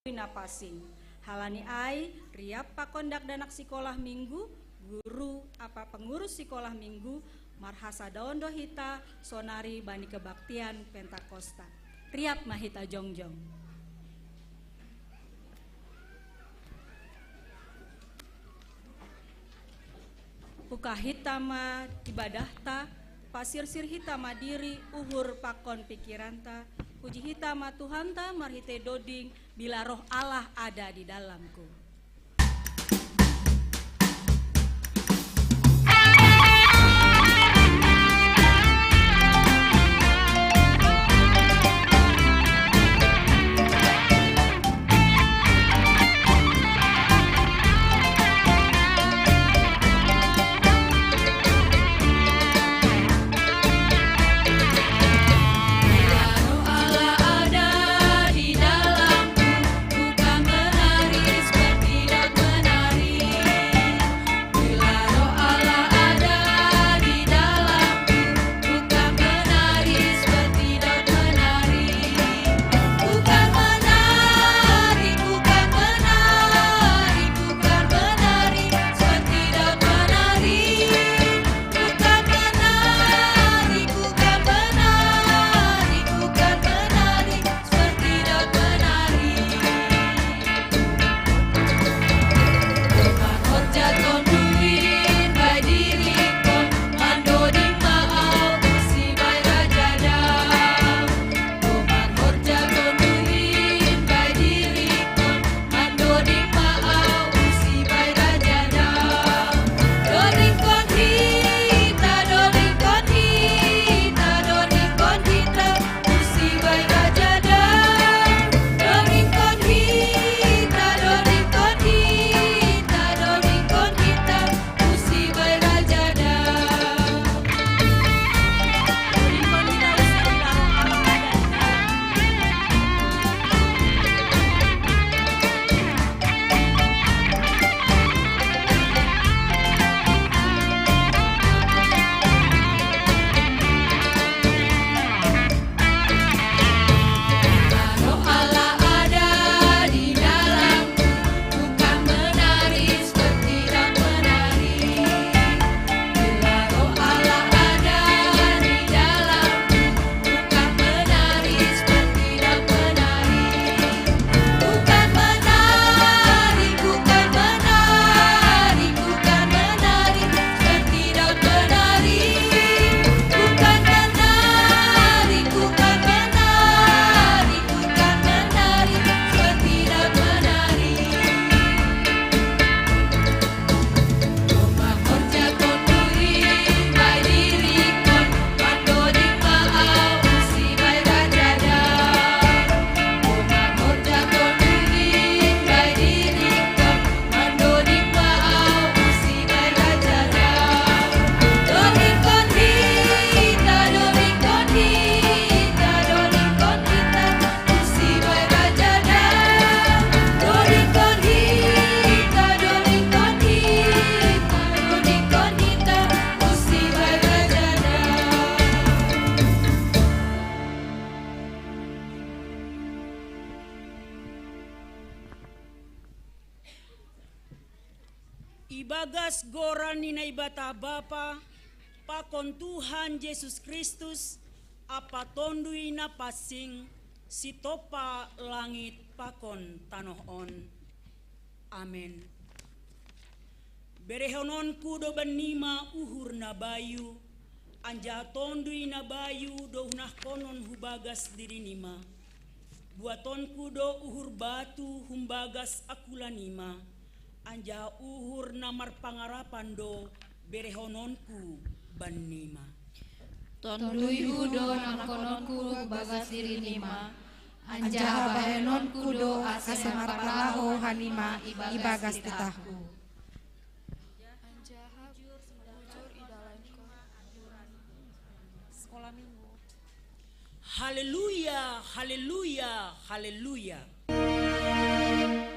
Napasing halani ai riap pakondak danak sekolah minggu guru apa pengurus sekolah minggu marhasa daondo hita sonari bani kebaktian Pentakosta riap mahita jongjong puka hitama ibadahta pasir sir hitama diri uhur pakon pikiranta puji hitama Tuhanta marhite doding bila roh Allah ada di dalamku. Ibagas goran nina ibata Bapa, pakon Tuhan Yesus Kristus, apa tondui napasing, sitopa langit pakon tanohon. Amin. Berehonon kudo benima uhur nabayu, anja tondui nabayu dohunah konon hubagas diri nima. Buaton kudo uhur batu humbagas akulanima. Anja uhur namar pangarapan do berehononku banima. Tondui udo nakononku bagas diri nima. Anja bahenonku do asemar palaho hanima ibagas titahku. Anja bujur idalanko sekolah minggu. Haleluya, haleluya, haleluya. Haleluya.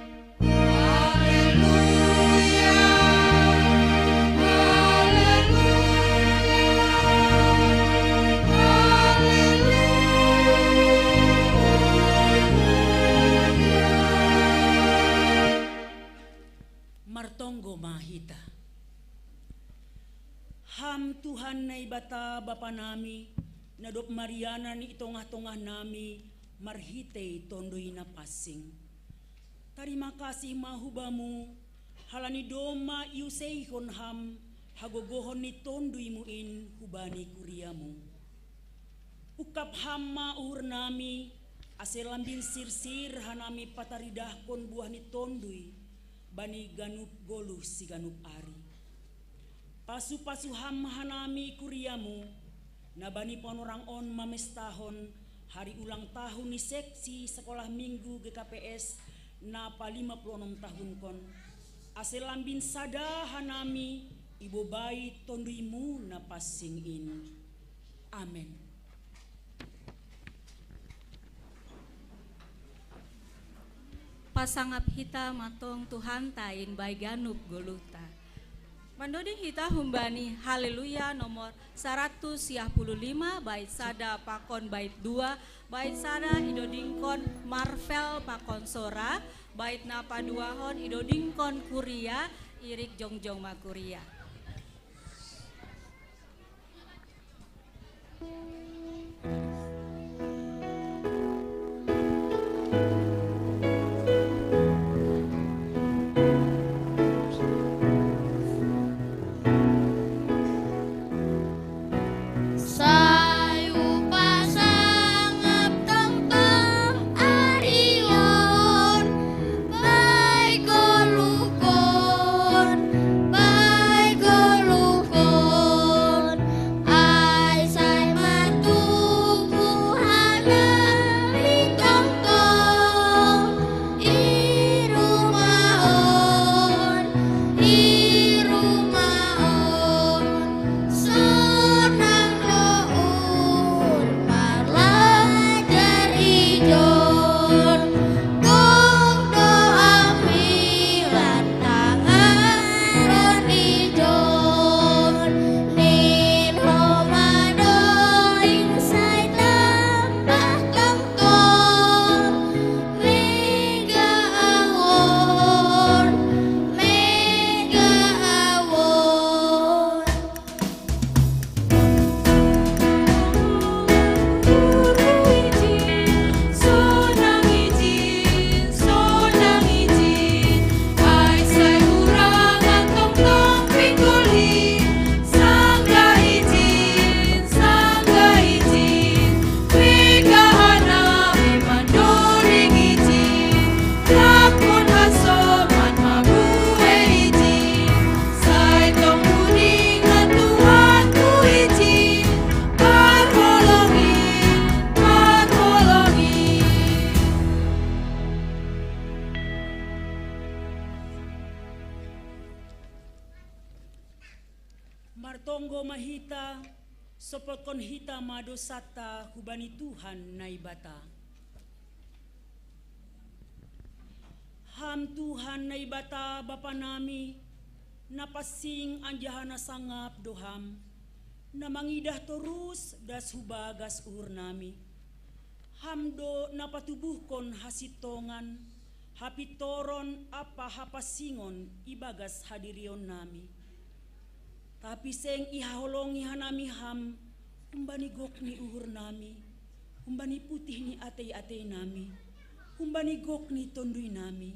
Ham Tuhan na ibata Bapa nami, nadop Mariana ni itongah-tongah nami, marhite tondoy na pasing. Terima kasih mahubamu, halani doma iuseihon ham, hagogohon ni tondoy muin hubani kuriamu. Ukap hamma uhur nami, aselambil sirsir hanami pataridahkon buah ni tondoy, bani ganup goluh si ganup ari. Pasu-pasu ham hanami kuriamu, nabani ponorang on mamestahon, hari ulang tahun ni seksi sekolah minggu GKPS, napa 56 tahun kon. Aselambin sada hanami, ibu bayi tonduimu napa singin. Amin. Pasangap hita matong Tuhan tain bai ganup goluta. Mandoding hita humbani haleluya nomor 155 bait sada pakon bait 2 bait sada idodingkon Marvel pakon sora bait napa duahon idodingkon kuria irik jongjong makuria. Martonggo mahita, sopokon hita madosata hubani Tuhan naibata. Ham Tuhan naibata Bapa nami, napasing anjahana sangap doham, namangidah terus das hubagas uhur nami. Hamdo napatubuhkon hasitongan, hapitoron apa hapasingon ibagas hadirion nami. Tapi seng ihaholongi hanami ham, humbani gok ni uhur nami, humbani putih ni atei-atei nami, humbani gok ni tondui nami,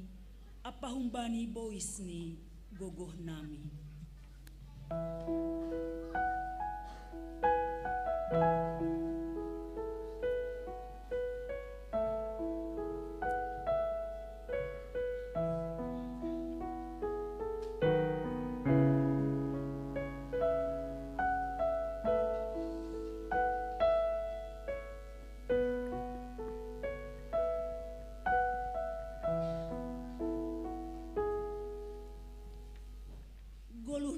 apa humbani bois ni gogoh nami.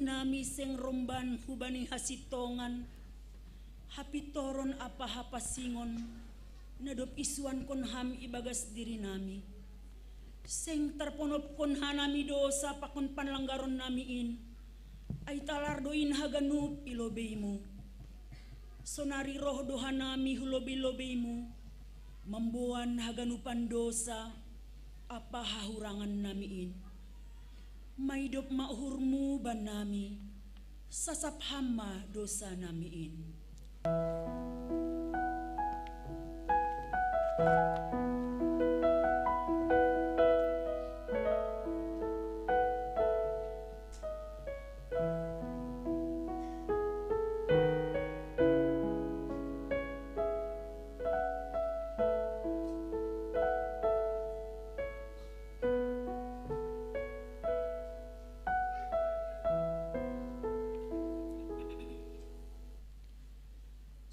Nami seng romban hubani hasitongan, hapitoron apa hapasingon, nadop isuan kon ham ibagas diri nami. Seng terponop kon hanami dosa pakon panlanggaron namiin, ay talardoin haganup ilobeimu. Sonari roh doha nami hulobi-lobeimu, mambuan haganupan dosa, apa hahurangan namiin. Maidop mauhurmu ban nami, sasap hama dosa namiin.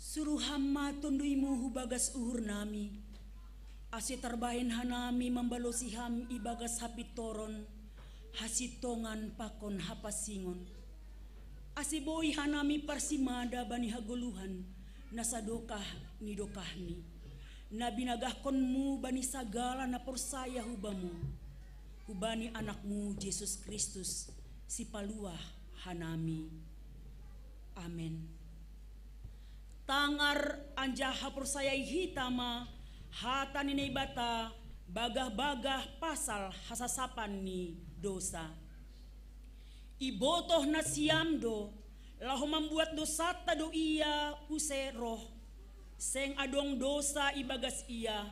Suruh hama tunduimu hubagas uhur nami, asi terbahin hanami membalosi ham ibagas hapit toron, hasitongan pakon hapasingon. Asi boi hanami parsimada bani haguluhan, nasadokah ni dokahni. Nabinagahkonmu bani sagala na porsaya hubamu, hubani anakmu Yesus Kristus, si paluah hanami. Amen. Tangar anja hapursayai hitama hata ninay bata bagah-bagah pasal hasasapan ni dosa. Ibotoh na siyamdo laho membuat dosa tado iya use roh seng adong dosa ibagas iya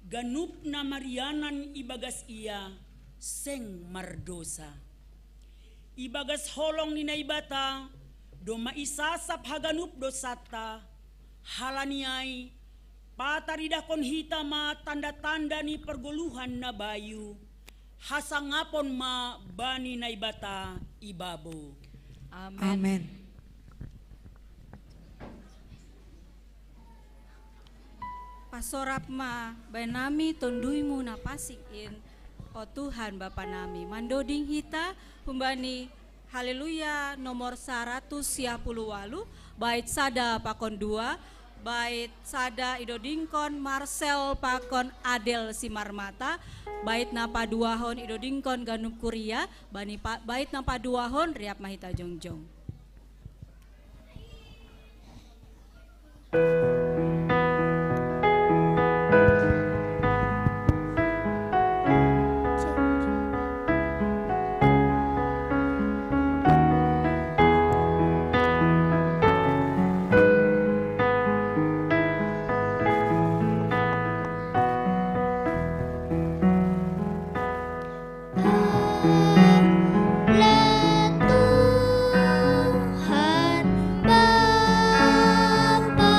ganup na marianan ibagas iya seng mardosa. Ibagas holong ninay bata do maisasap haganup dosata halaniai pataridakon hitama tanda-tanda ni pergoluhan na bayu hasangapon ma bani naibata ibabo. Amen. Amen. Pasorap ma banami tunduimu napasikin o Tuhan Bapa nami mandoding hita humbani haleluya nomor 100 walu bait sada pakon 2 bait sada idodingkon Marcel pakon Adel Simarmata bait napa duahon idodingkon Ganup Kuria bani bait napa duahon Riap Mahita Jongjong. Tuhan Bapa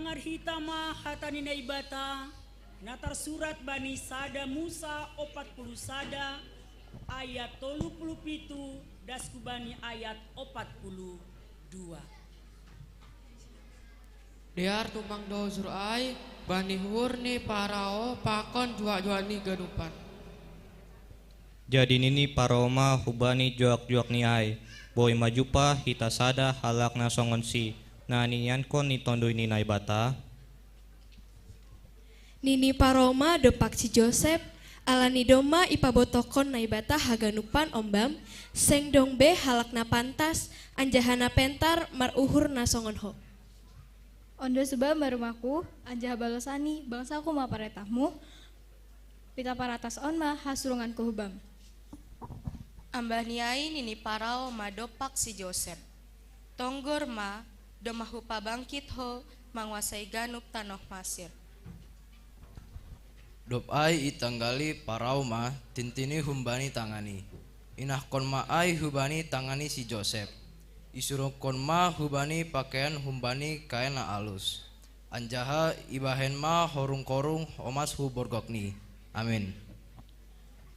manangar hitama hatani na ibata natar surat Bani Sada Musa 40 sada ayat 37 daskubani ayat 42. Diar tumang do zurai bani hurni parao pakon juak-juak ni gadupan. Jadi nini paroma hubani juak-juak ni ai. Boy majupa hita sada halak na songon si. Na niyan kon ni tondo ini naibata. Nini paroma depak si Joseph alani doma ipabotokon naibata haganupan ombam seng dong be halak na pantas anjahana pentar maruhur na songon ho. Ondo suba marumaku, anjah balosani, bangsa ku ma paretahmu, pita paratas on ma hasurungan ku hubam. Ambah niai nini parao ma dopak si Joseph. Tonggor ma domahupa bangkit ho manguasai ganup tanoh Masir. Dop ai itanggali parau ma tintini humbani tangani. Inah kon ma ai hubani tangani si Joseph. Isuruh kon ma hubani pakaian humbani kain na alus. Anjaha ibahen ma horung-korung omas hu borgokni. Amin.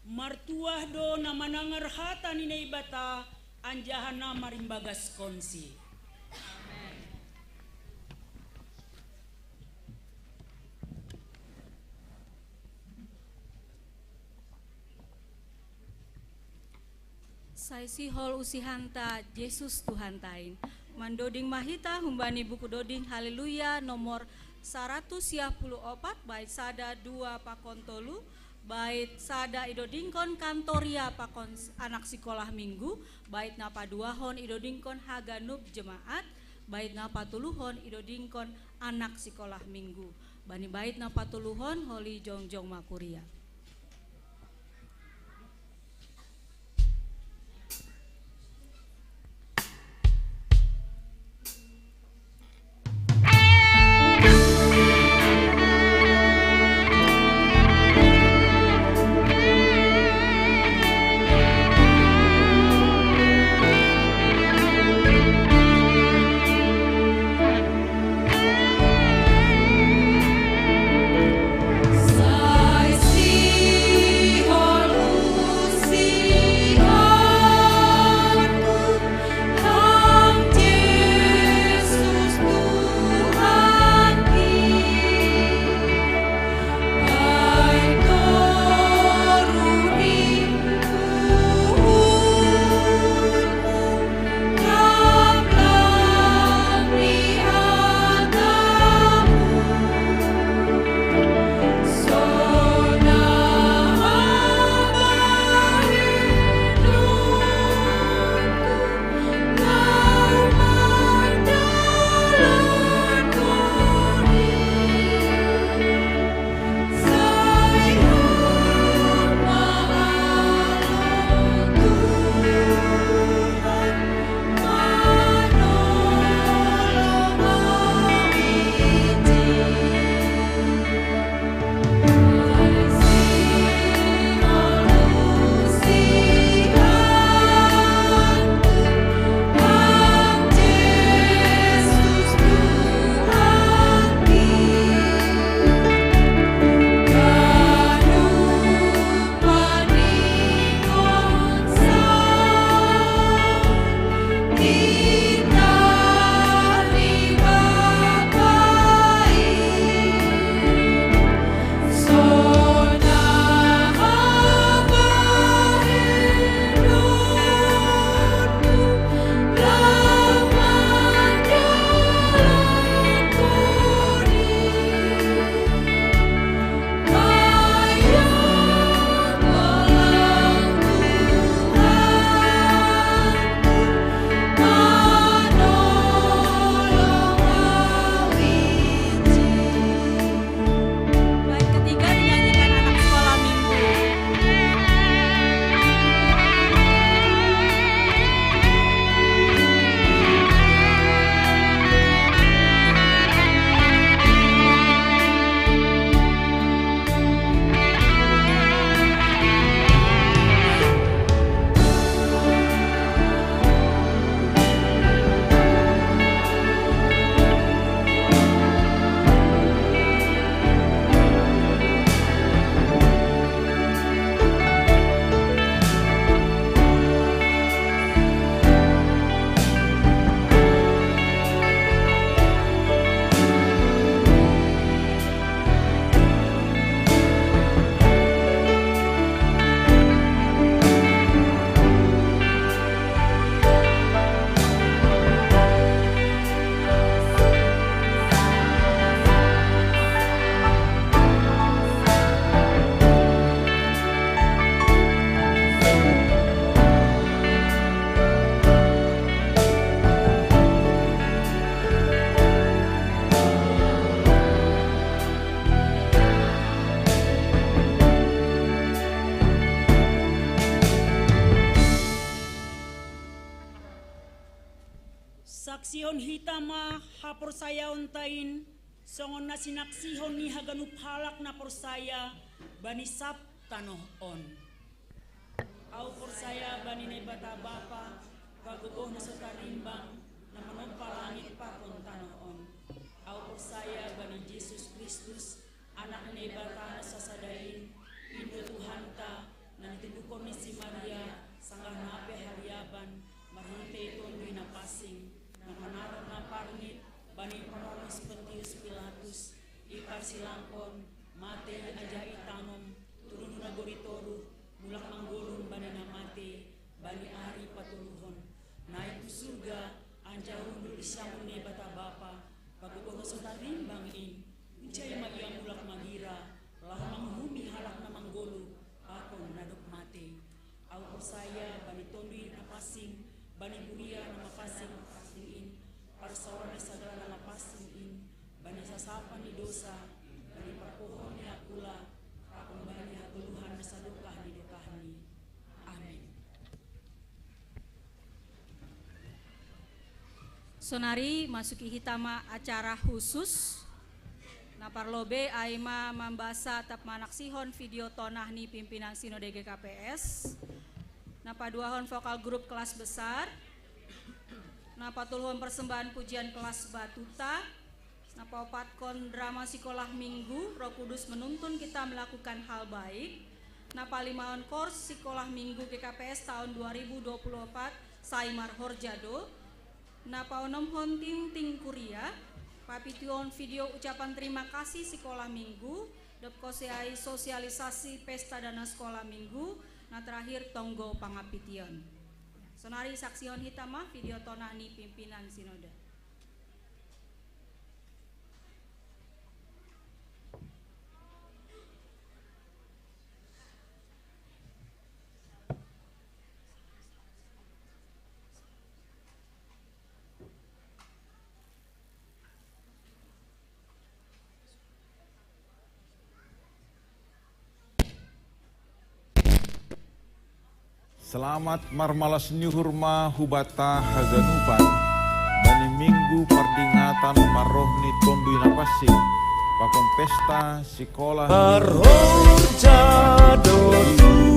Martuah do na manangar hatani na ibata anjahana marimbagas konsi. Saisi hol usihanta Yesus Tuhan tain. Mandoding mahita humbani buku doding haleluya nomor 154 bait sada 2 pakon tolu bait sada idodingkon kantoria pakon anak sekolah minggu bait napa duahon idodingkon haganub jemaat bait napa tuluhon idodingkon anak sekolah minggu bani bait napa tuluhon holi jongjong makuria. Sai si saksihon hitama hapor saya ontain songon na sinaksihon ni haganup halak na porsaya bani sap tanoh on. Au porsaya bani ne bata bapa pagugoh na sotarimbang na manompa langit pakon tanoh on. Au porsaya bani Yesus Kristus anak ne bata na sasadain Indo Tuhanta na nitibukon ni si Maria sanggah nape hariaban marhite tondoy na pasing na manarap na parngit bani Pontius Pontius Pilatus ipar silangkon mate aja itanom turun na goritoru mulak manggulun bani na mate bani ari patuluhon naik ku surga anja undur isyamun ne bata bapa pagugoh sotarimbang in uncay magyang mulak magira lah manghumi halak na manggulu akon nadok mate au saya bani tondoy na pasing bani buria na mapasing in parsawan na sagala na mapasing in bani sasapan ni dosa bani papohon ni akula akon bani haguluhan na sadukah ni dukahni. Amin. Sonari masuki hitama acara khusus Naparlobe aima membasa tap manaksihon video tonah ni pimpinan Sinode GKPS. Napaduahon vokal grup kelas besar. Napatulhon persembahan pujian kelas batuta. Napaopatkon drama sekolah minggu. Roh Kudus menuntun kita melakukan hal baik. Napalimaon kors sekolah minggu GKPS tahun 2024 Saimar Horjado. Napaonom honting ting kuria. Papituon video ucapan terima kasih sekolah minggu, dopkoseai sosialisasi pesta dana sekolah minggu, nah terakhir tonggo pangapition. Sonari saksion hitama video tonani pimpinan sinode. Selamat marmalas nyuhurma hubata haganupan bani minggu pardingatan marohni tondui napasing pakon pesta sekolah Horjado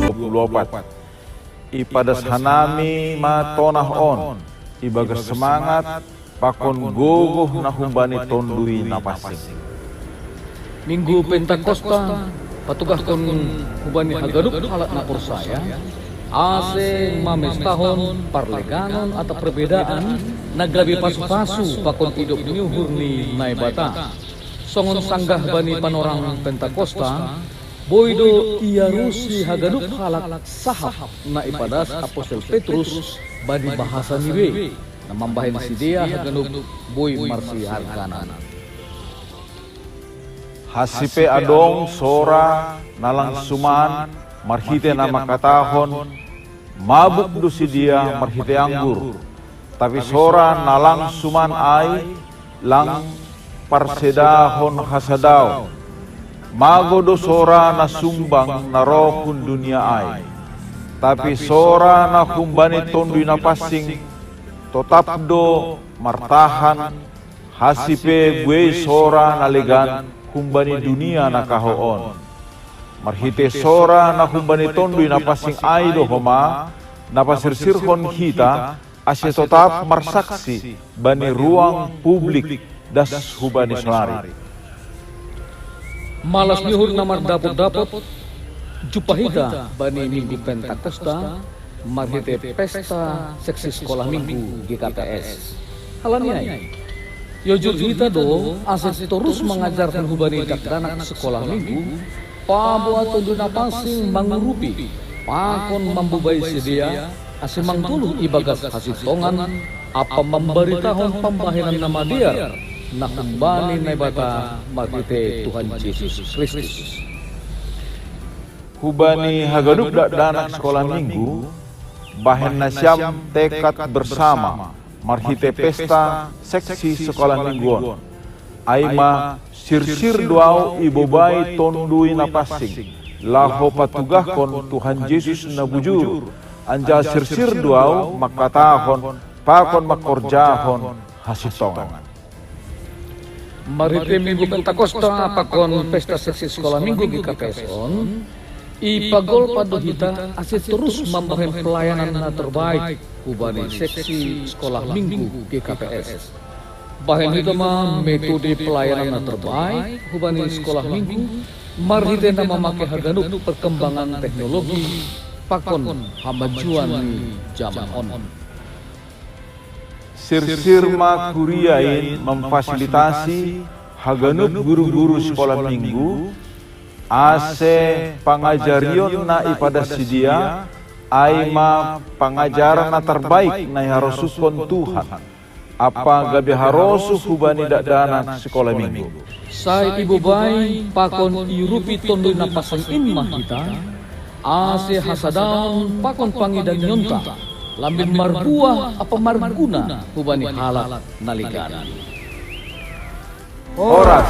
24 ipadas hanami matonah on ibagas semangat pakon gogoh nahumbani tondui napasing Minggu Pentakosta patugah kon hubani haganup halat napor saya asing mamestahon parleganon atau perbedaan nagabi pasu-pasu pakon hidup nyuhur ni naibata songon sanggah bani panorang Pentakosta boydo iarusi haganup halak sahab na ipadas Apostol Petrus bani bahasa niwe na mambahin si dia haganup boy marsi harganan hasipe adong sora nalang suman marhite nama katahon mabuk dusi dia marhite anggur tapi sora nalang suman ai lang parsedahon hasadao magodo sora na sumbang na rohun dunia ai tapi sora na kumbani tondui na pasing totapdo martahan hasipe gue sora na legan kumbani dunia na kahoon marhite sora na kumbani tondui na pasing aido homa na pasirsirhon kita asya tetap marsaksi bani ruang publik das hubani sonari malas mihur namar dapot-dapot jupahita bani minggu Pentakosta marhite pesta seksi sekolah minggu GKPS halaniai yojur kita do asas terus mengajarkan hubani dakdanak sekolah minggu pabuat tunduna pasing mangurupi pakon mambubai sedia asimang tulu ibagas kasih tongan apa memberitahuan pembahiran nama dia nak kembali naibata marhite Tuhan Yesus Kristus hubani hagadup danak sekolah minggu bahen nasyam tekad bersama marhite pesta seksi sekolah mingguan aima sirsir doau ibobai tondui napasing laho patugahkon Tuhan Yesus na bujur anja sirsir doau makatahon pakon makorjahon hasitongan. Marite Minggu Pentakosta pakon pesta seksi sekolah minggu GKPS on ipagol padohita asit terus memberikan pelayanan na terbaik hubani seksi sekolah minggu GKPS. Bahan itu mah metode pelayanan na terbaik hubani sekolah minggu marhite na memakai haganuk perkembangan teknologi pakon hamajuan ni zaman on. Sir-sirma kuriain memfasilitasi haganuk guru-guru sekolah minggu ase pangajarion na ipada sidia aima pangajaran na terbaik na harusukon Tuhan apa gabi harosu hubani dana sekolah minggu. Sai ibu bay pakon irupi tondo na pasang inmah kita ase hasadaun pakon pangidan nyonta lambin marbuah apa marguna hubani halak nalikan. Oras.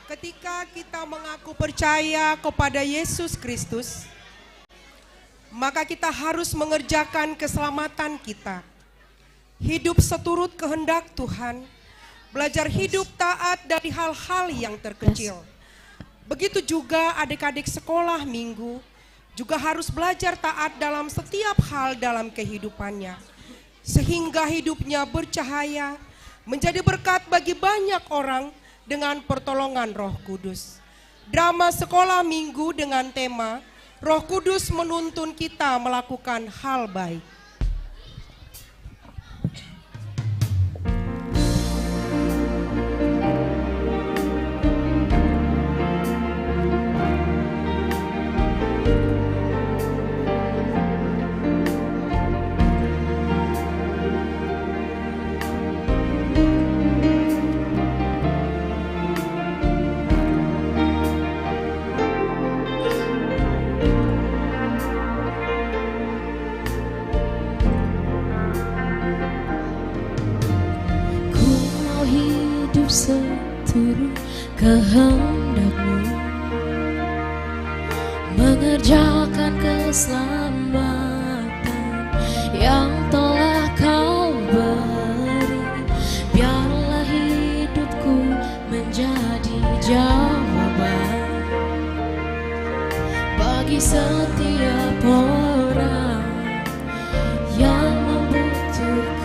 Ketika kita mengaku percaya kepada Yesus Kristus, maka kita harus mengerjakan keselamatan kita. Hidup seturut kehendak Tuhan, belajar hidup taat dari hal-hal yang terkecil. Begitu juga adik-adik sekolah minggu juga harus belajar taat dalam setiap hal dalam kehidupannya, sehingga hidupnya bercahaya, menjadi berkat bagi banyak orang dengan pertolongan Roh Kudus. Drama sekolah minggu dengan tema Roh Kudus menuntun kita melakukan hal baik. Seturut kehendak-Mu, mengerjakan keselamatan yang telah Kau beri. Biarlah hidupku menjadi jawaban bagi setiap orang yang membutuhkan.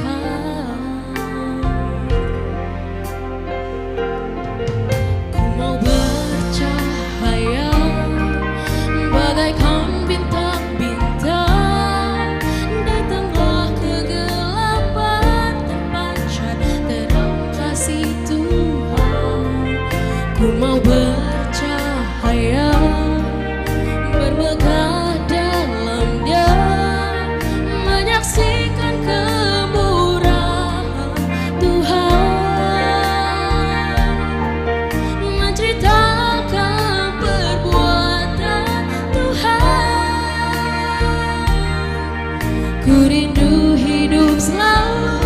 Bagaikan bintang-bintang di tengah kegelapan, terpancar terang kasih Tuhan. Ku mau bercahaya, bermegah dalam Dia, menyaksikan kemurahan Tuhan, menceritakan perbuatan Ku rindu hidup selalu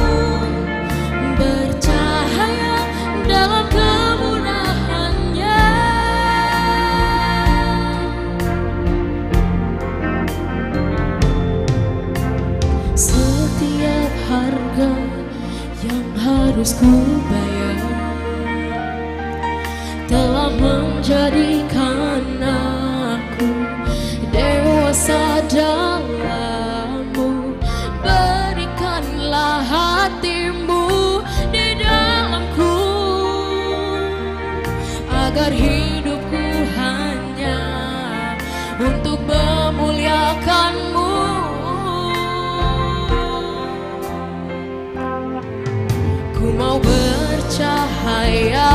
bercahaya dalam kemurahan-Nya. Setiap harga yang harus ku bayar telah menjadikan aku dewasa dalam-Mu. Berikanlah hati-Mu di dalamku, agar hidupku hanya untuk memuliakan-Mu. Ku mau bercahaya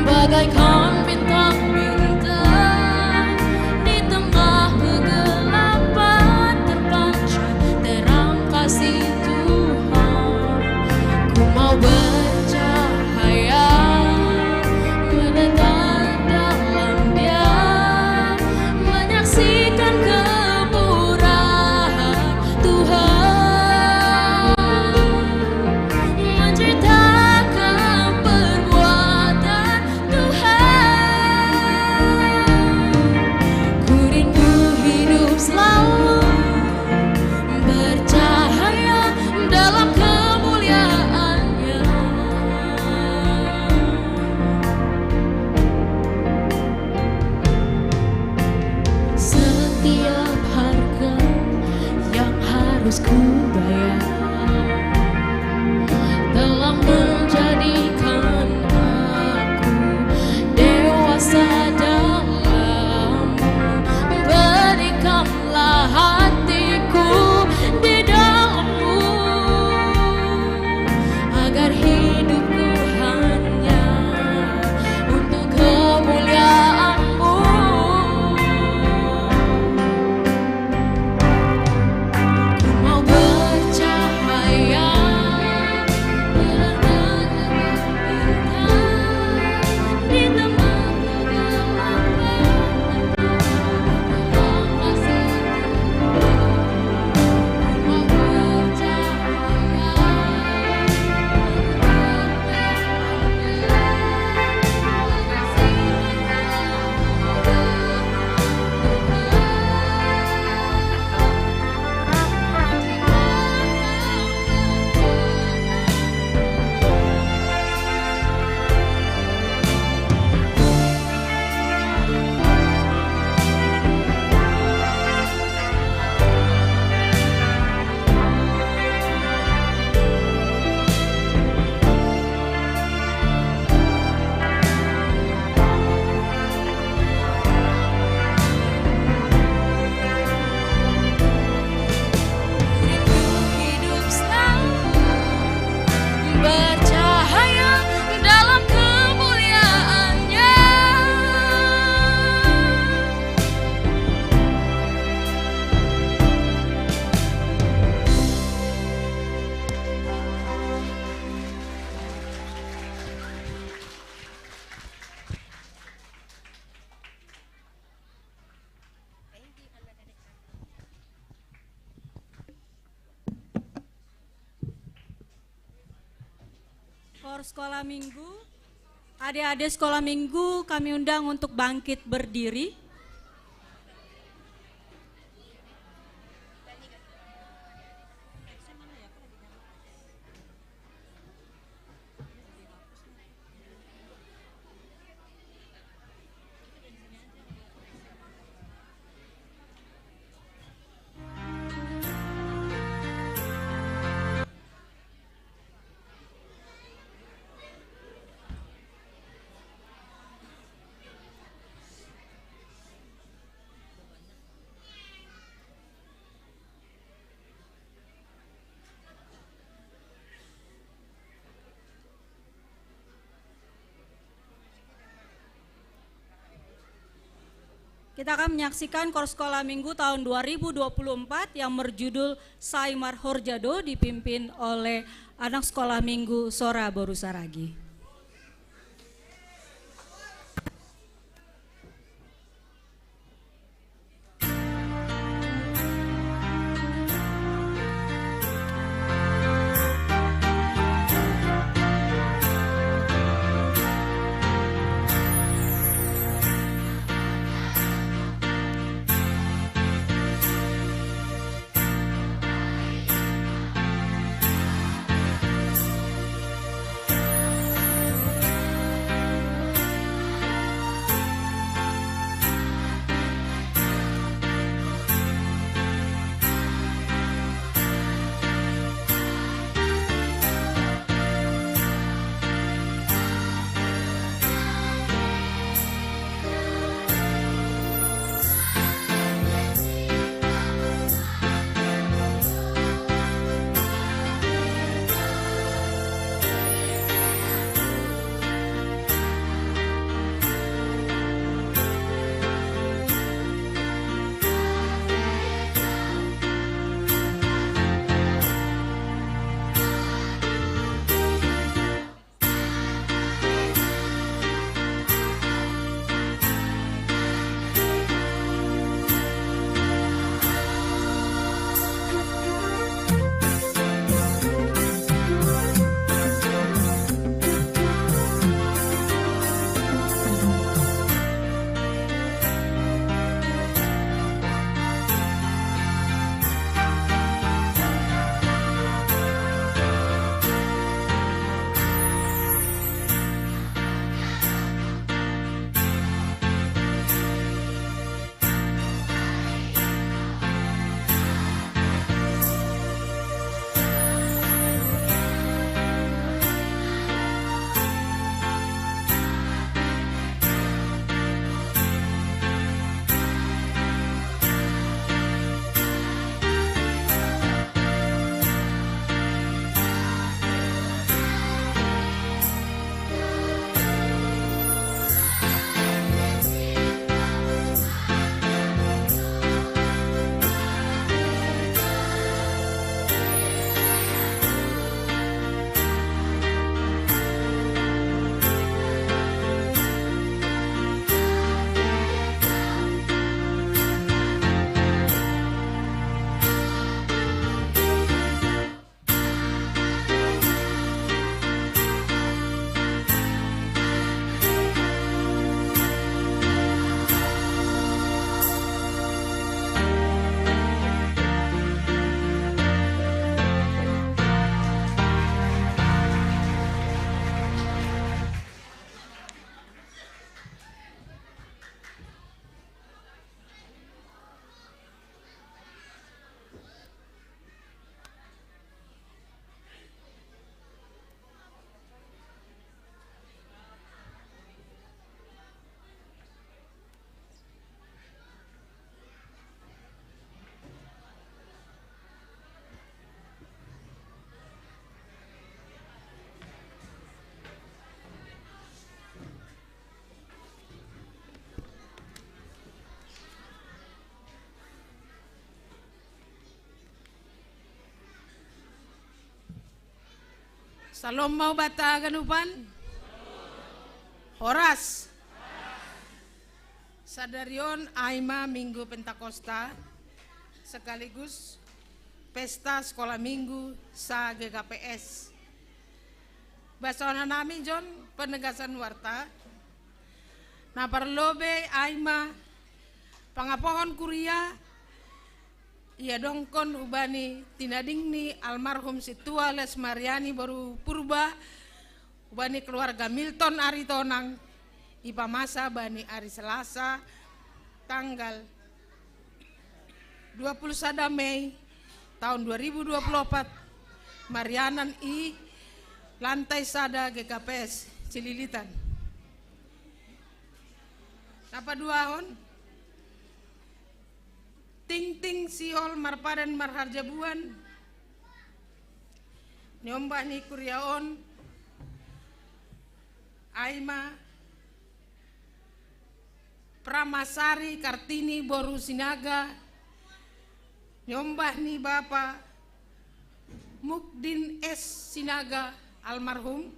bagaikan bintang-bintang di tengah kegelapan, terpancar terang kasih Tuhan. Ku mau bercahaya, menetap dalam Dia, menyaksikan kemurahan Tuhan, menceritakan perbuatan Tuhan. Ku rindu hidup selalu bercahaya dalam kemuliaan-Nya. Setiap harga yang harus ku bayar telah menjadikan aku dewasa dalam-Mu. Berikanlah hatiku di dalam-Mu, agar hidupku hanya untuk kemuliaan-Mu. Sekolah Minggu, adik-adik sekolah minggu kami undang untuk bangkit berdiri. Kita akan menyaksikan Kors Sekolah Minggu tahun 2024 yang berjudul Saimar Horjado dipimpin oleh anak sekolah minggu Sora Borusaragi. Salom mau bata ganupan? Horas. Sadarion Aima Minggu Pentakosta sekaligus Pesta Sekolah Minggu sa GKPS. Basona nami John penegasan warta. Na parlobe aima pangapohon kuria ia dongkon ubani tinading ni almarhum Situa Lesmariani baru purba ubani keluarga Milton Aritonang ipa masa bani hari Selasa tanggal 21 Mei tahun 2024 Marianan I lantai sada GKPS Cililitan. Apa duahon? Ting ting siol marpadan marharjabuan. Nyombah ni kuryaon. Aima Pramasari Kartini Boru Sinaga. Nyombah ni Bapak Mukdin S. Sinaga almarhum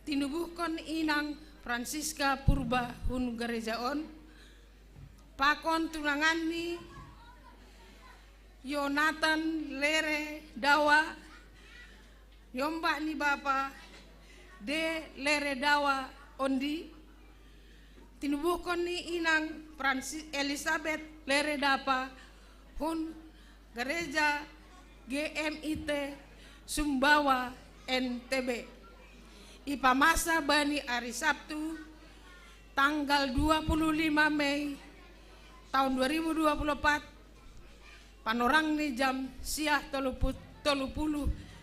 tinubuhkon inang Francisca Purba Hun Gerejaon pakon tunangan ni Yonatan Lere Dawa nyombah ni Bapa D. Lere Dawa Ondi tinubuhkon ni inang Elizabeth Lere Dapa Hun Gereja GMIT Sumbawa NTB ipamasa bani hari Sabtu tanggal 25 Mei tahun 2024 panorang ni jam siah 30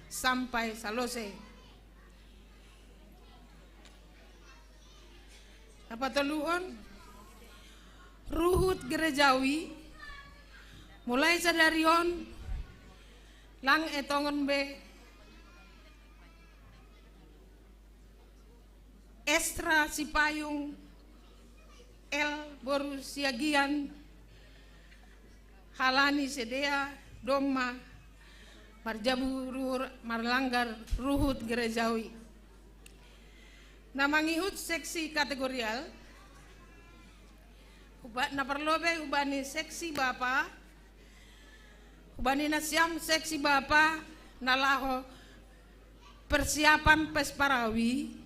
sampai selesai. Apa teluhon ruhut gerejawi mulai sadarion lang etongon be Estra Sipayung El Boru Siagian Halani Sedea Doma Marjabu Ruhur Marlanggar Ruhut Gerejawi. Nama ngihut seksi kategorial na perlobe ubani seksi Bapa ubani nasiam seksi Bapa nalaho persiapan pesparawi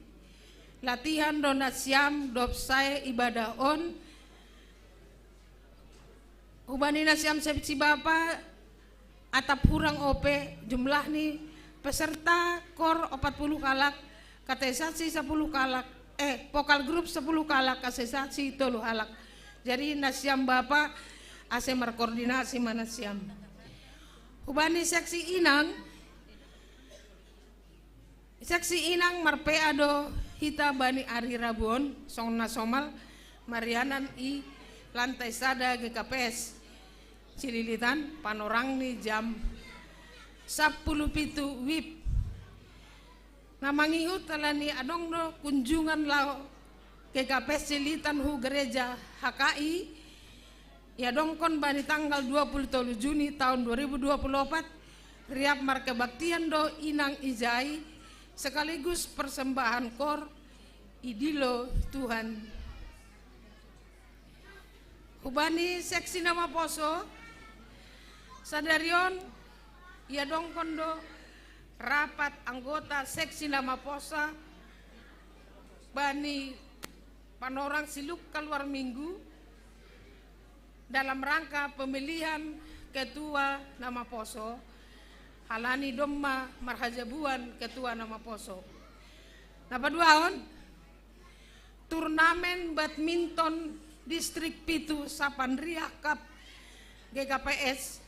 latihan donasiam dopsai ibadah on ubani nasiam seksi Bapa atap hurang OP jumlah nih peserta kor 40 kalak katesasi 10 kalak vokal grup 10 kalak kasesasi 3 kalak jadi nasiam Bapa ase merkoordinasi manasiam ubani seksi inang marpe ado hita bani Ari Rabon Songna Somal Marianan I lantai sada GKPS Cililitan panorang ni jam 10 pitu WIB namangihut talani adong do kunjungan lao GKPS Cililitan hu gereja HKI ya dongkon bani tanggal 23 Juni tahun 2024 riap markebaktian do inang Ijai sekaligus persembahan kor idilo Tuhan. Ubani seksi nama poso sadarion ya dong kondo rapat anggota seksi nama posa bani panorang siluk keluar minggu dalam rangka pemilihan ketua nama poso Halani Doma Marhajabuan ketua nama poso. Napa duaon turnamen badminton distrik Pitu Sapandria Cup GKPS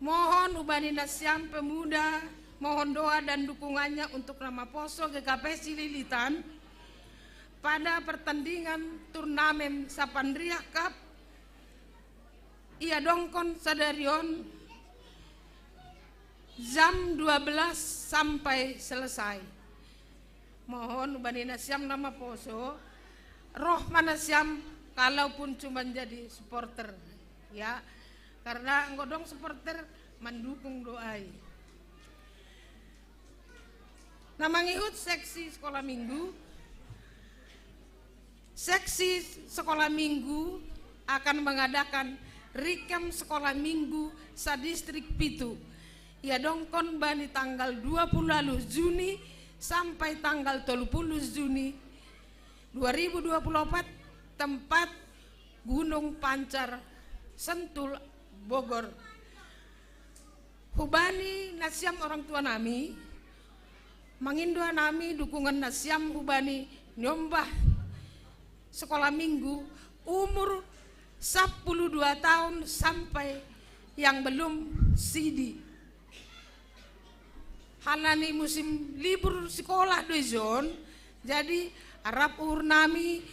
mohon ubani nasiam pemuda mohon doa dan dukungannya untuk nama poso GKPS Cililitan pada pertandingan turnamen Sapandria Cup ia dongkon sadarion jam 12 sampai selesai. Mohon ubani nasiam nama poso roh manasiam kalaupun cuma jadi supporter ya karena ngodong supporter mendukung doai. Nama ngihut seksi sekolah minggu. Seksi sekolah minggu akan mengadakan Rikam sekolah minggu sa distrik Pitu. Ya dongkon bani tanggal 20 lalu Juni sampai tanggal 30 Juni 2024 tempat Gunung Pancar, Sentul, Bogor. Hubani nasiam orang tua nami, mangindo nami dukungan nasiam hubani nyombah sekolah minggu umur 12 tahun sampai yang belum sidi. Halani musim libur sekolah dozon, jadi Arab uhur nami,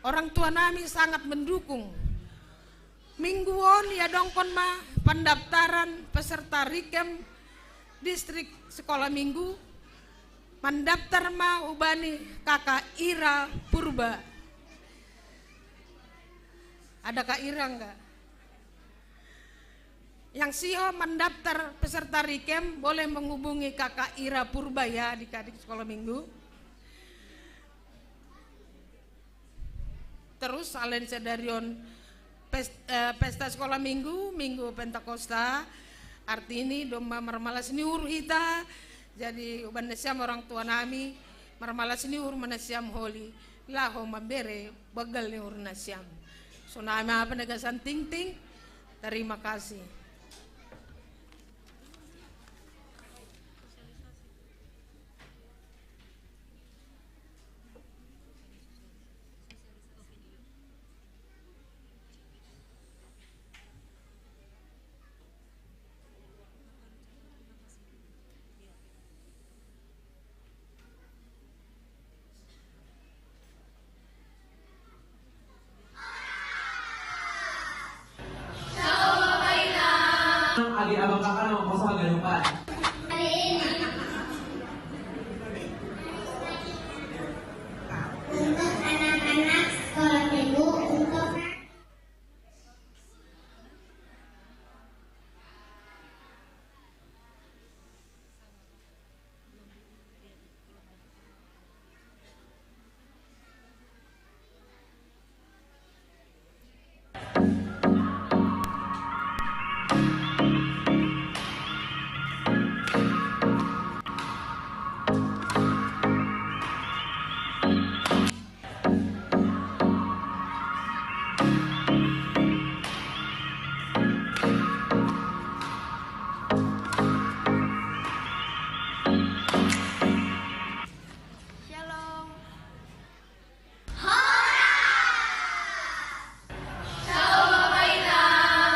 orang tua nami sangat mendukung. Mingguon ya dongkon ma pendaftaran peserta Rikem distrik sekolah minggu, mendaftar ma ubani kakak Ira Purba. Ada Kak Ira enggak? Yang siho mendaftar peserta Rikem boleh menghubungi kakak Ira Purba ya, adik-adik sekolah minggu. Terus Alen Sedarion pesta sekolah minggu, minggu Pentakosta, arti ini domba marmalas niur hita, jadi uban nasiam orang tua nami, marmalas niur manasiam holi, laho mabere bagal niur nasiam. So nama penegasan ting-ting, terima kasih. Adik abang kakak nama kosong agak lupa. Untuk anak-anak sekolah minggu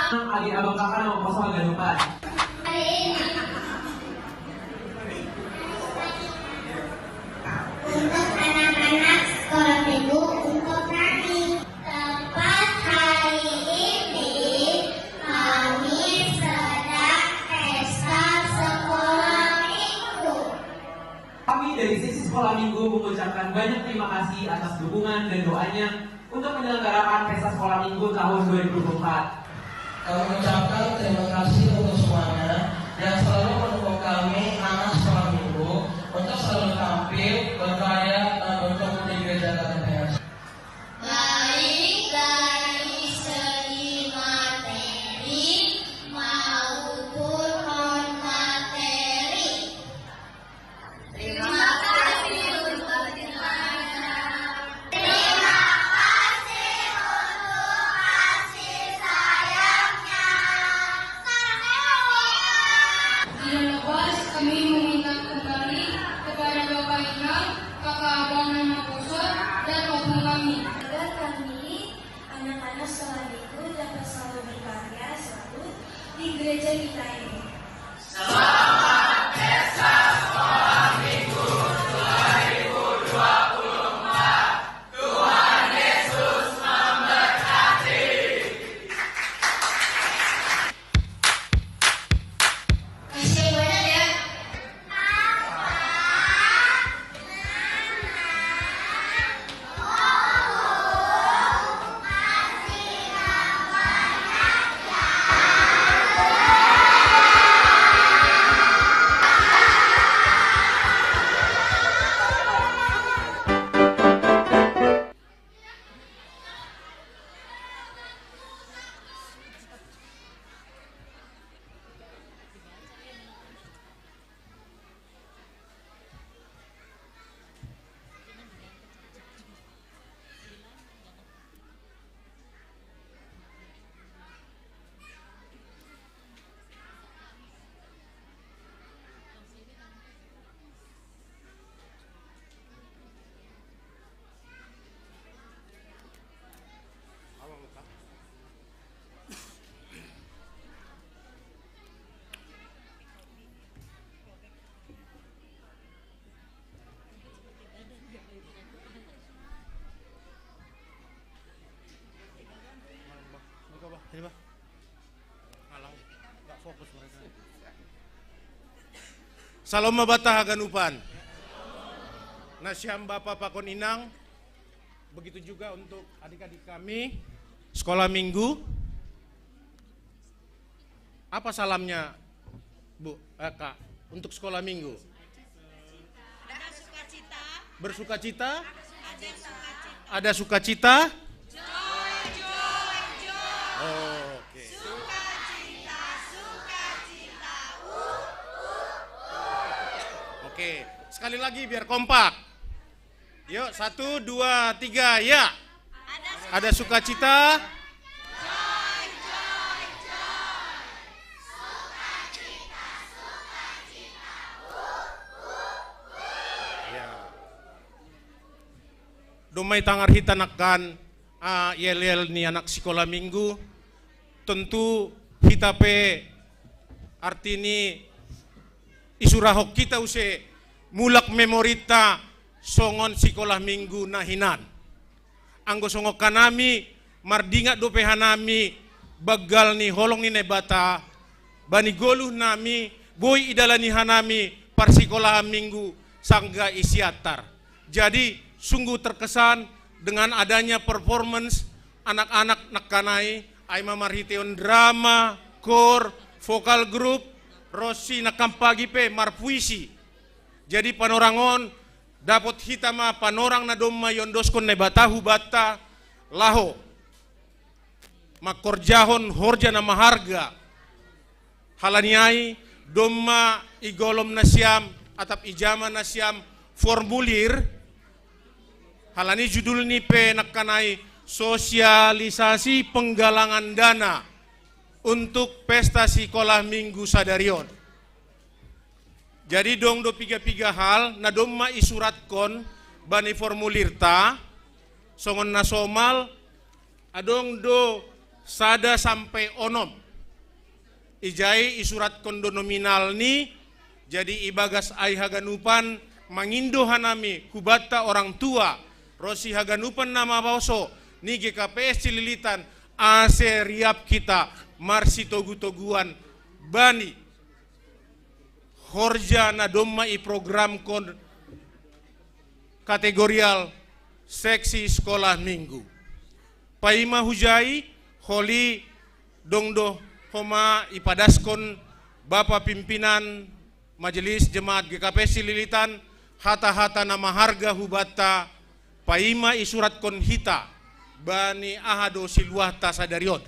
untuk adik abang kakak nama kosong agak lupa. untuk anak-anak sekolah minggu untuk kami. Tepat hari ini kami sedang pesta sekolah minggu. Kami dari sisi sekolah minggu mengucapkan banyak terima kasih atas dukungan dan doanya untuk menyelenggarakan pesta sekolah minggu tahun 2024. Kami mengucapkan terima kasih untuk semuanya yang selalu mendukung kami anak sekolah minggu untuk selalu tampil, berkarya, dan untuk di gereja KTPS. Baik dari segi materi maupun non materi. Terima kasih untuk perhatiannya. Terima kasih untuk kasih sayangnya. Tidak lepas kami meminta kembali kepada Bapak Imam, Kakak Abang Nama Kosor, dan Wakil kami. Agar kami, anak-anak sekolah minggu dapat selalu berkarya selalu di gereja kita ini. Selamat Pesta Sekolah Minggu 2024. Tuhan Yesus memberkati. Kasih banyak ya. Terima Saloma bata haganupan. Nasyam Bapak Pakon Inang. Begitu juga untuk adik-adik kami sekolah minggu. Apa salamnya Bu, Kak, untuk sekolah minggu? Ada sukacita. Bersukacita? Ada sukacita. Ada sukacita? Joy, joy, joy. Oh, oke. Sukacita, sukacita. Oke, sekali lagi biar kompak. Yuk, 1, 2, 3, ya. Ada sukacita. Joy, joy, joy. Sukacita, sukacita. Ya. Domay tangar hitanakan yel-yel ni anak sekolah minggu. Tentu kita pe artini isurahok kita use mulak memorita songon sekolah minggu nahinan. Anggo songo kanami mardingat dope hanami bagal ni holong ni nebata bani goluh nami boy idalani hanami parsekolah minggu sangga isiatar. Jadi sungguh terkesan dengan adanya performance anak-anak nakanai aima marhiteon drama, kor, vokal group, Rossi nakampagi pe marpuisi. Jadi panorangon dapat hitama panorang na domma yondoskon ne batahu bata laho makorjahon horja na maharga halaniai domma igolom nasyam atap ijama nasyam formulir halani judul ni pe nakanai sosialisasi penggalangan dana untuk pesta sekolah minggu sadarion. Jadi dong do piga hal na domma isuratkon bani formulir ta songon nasomal adong do sada sampai onom ijai isuratkon do nominal ni jadi ibagas ai haganupan mangindo hanami kubata orang tua Rosi haganupan nama bauso ni GKPS Cililitan ase riap kita marsi togu-toguan bani horja na domma i program kon kategorial seksi sekolah minggu. Paima hujai holi dongdo homa ipadaskon Bapak pimpinan Majelis Jemaat GKPS Cililitan hata-hata nama harga hubata paima isurat kon hita bani ahado siluahta sadariot.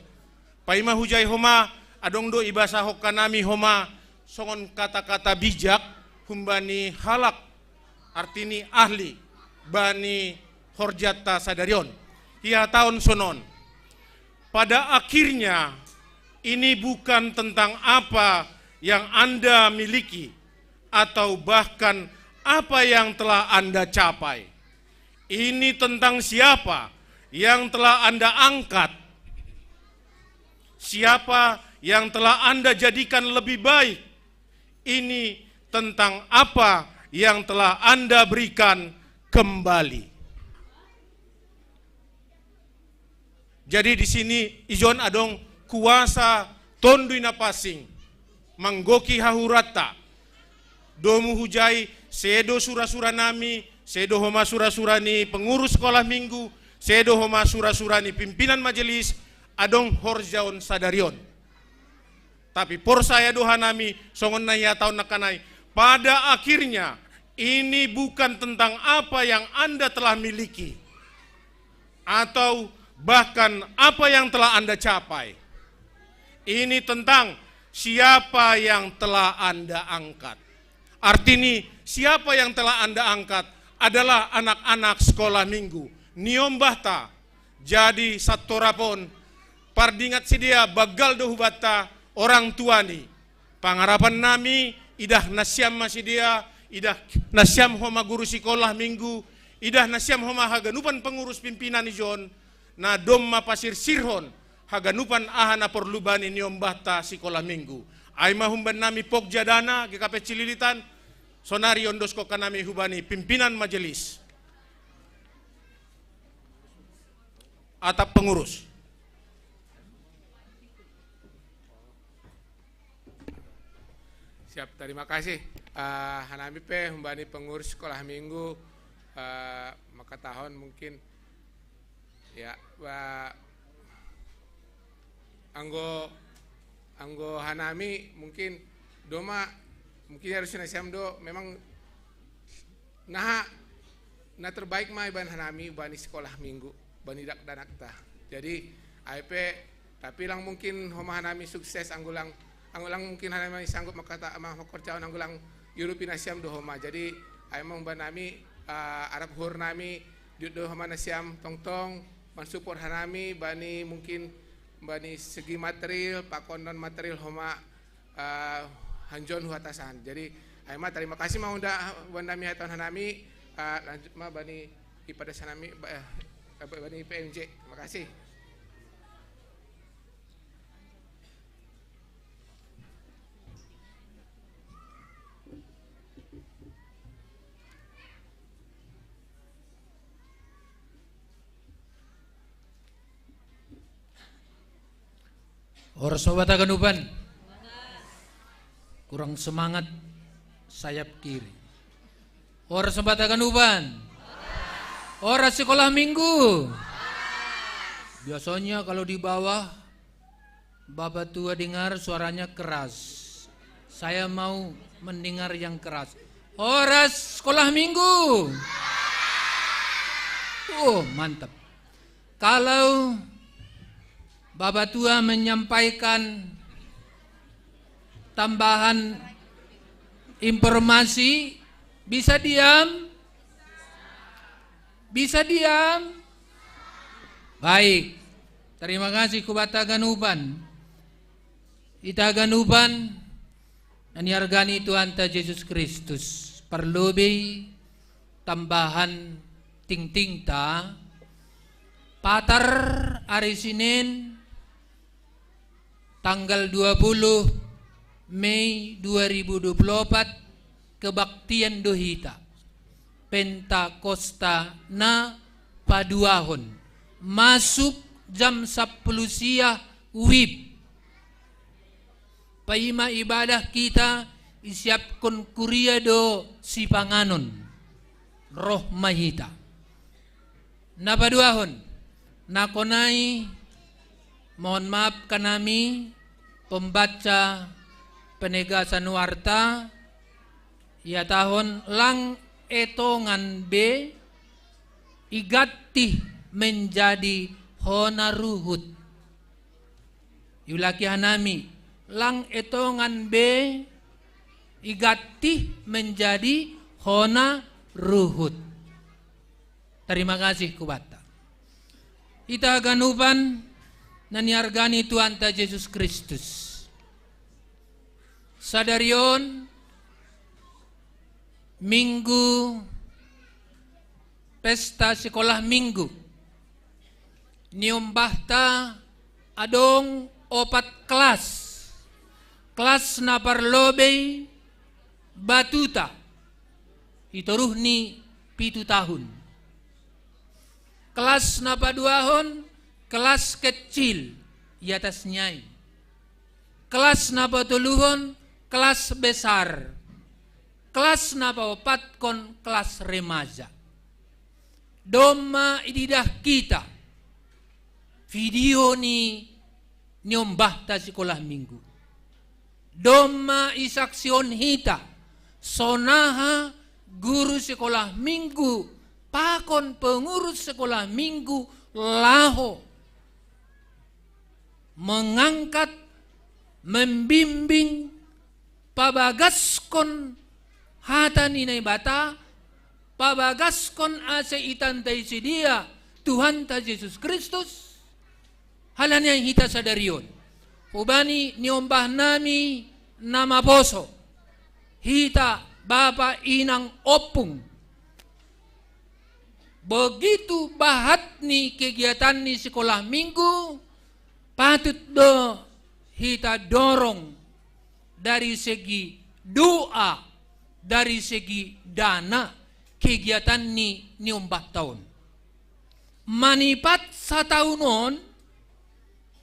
Paima hujai homa adongdo ibasa hokanami homa songon kata-kata bijak humbani halak artini ahli bani horjata sadarion. Ia tahun sonon. Pada akhirnya ini bukan tentang apa yang Anda miliki atau bahkan apa yang telah Anda capai. Ini tentang siapa yang telah Anda angkat, siapa yang telah Anda jadikan lebih baik. Ini tentang apa yang telah Anda berikan kembali. Jadi di sini ijon adong kuasa tondui napasing manggoki hahurata domu hujai sedo sura-sura nami sedo homa sura-sura ni pengurus sekolah minggu sedo homa sura-sura ni pimpinan majelis adong horjaon sadarion. Tapi por saya doha nami songon na ya tahun nakanai pada akhirnya ini bukan tentang apa yang Anda telah miliki atau bahkan apa yang telah Anda capai. Ini tentang siapa yang telah Anda angkat. Artinya siapa yang telah Anda angkat adalah anak-anak sekolah minggu. Niom bahta jadi satorapon pardingat sidia bagal dohubata orang tua ni. Pangarapan nami idah nasyam masih dia, idah nasyam homa guru sekolah minggu, idah nasyam homa haganupan pengurus pimpinan ijon, na domma pasir sirhon haganupan ahana porluban ini ombahta sekolah minggu. Aima humban nami pokja dana GKP Cililitan, sonari ondosko kanami hubani pimpinan majelis atap pengurus. Siap, terima kasih. Hanami pe humbani pengurus sekolah minggu maka tahun mungkin ya anggo Hanami mungkin doma mungkin harus nasiam do memang nah terbaik mah iban Hanami bani sekolah minggu bani dak danakta. Jadi AIP tapi lang mungkin homa Hanami sukses anggulang mungkin Hanami sanggup makata makorcaon anggulang Europe nasiam do homa. Jadi aimong banami Arab hur nami do homa nasiam tong mensupport Hanami bani mungkin bani segi material pakon non material homa hanjon huatasan. Jadi aima terima kasih mau unda banami haton Hanami lanjut mah bani ipada Hanami bani PNJ. Terima kasih. Orang sobat aganuban kurang semangat sayap kiri. Orang sobat aganuban orang sekolah minggu. Biasanya kalau di bawah bapak tua dengar suaranya keras. Saya mau mendengar yang keras. Orang sekolah minggu. Oh mantap. Kalau Bapak Tua menyampaikan tambahan informasi, bisa diam? Bisa diam? Baik, terima kasih Kubata Ganuban. Ita Ganuban, naniargani Tuhan ta Yesus Kristus. Perlubi tambahan ting-ting ta, patar hari Senin, tanggal 20 Mei 2024 kebaktian dohita Pentakosta na Paduahon masuk jam 10 siang wib paima ibadah kita isiapkon kuria do si panganon roh mahita na Paduahon nakonai. Mohon maaf kanami pembaca penegasan warta ya tahun lang etongan B igati menjadi hona ruhut. Yulaki hanami lang etongan B igati menjadi hona ruhut. Terima kasih Kubata. Ita ganuban naniargani Tuhan ta Yesus Kristus. Sadarion minggu pesta sekolah minggu. Niombahta adong 4 kelas. Kelas na parlobey batuta. Itoruh ni 7 tahun. Kelas na Paduahon kelas kecil di atas nyai. Kelas napa tuluhon kelas besar. Kelas napa opatkon kelas remaja. Doma ididah kita. Video ni nyombah ta sekolah minggu. Doma isaksion hita. Sonaha guru sekolah minggu. Pakon pengurus sekolah minggu laho. Mengangkat, membimbing, pabagaskon hatan inay bata, pabagaskon ase itantay si dia, Tuhan ta Yesus Kristus, halanya hita sadarion. Ubani niombah nami nama poso, hita bapa inang opung. Begitu bahat ni kegiatan ni sekolah minggu, patut do kita dorong dari segi doa, dari segi dana kegiatan ni umbah tahun. Manipat satahunon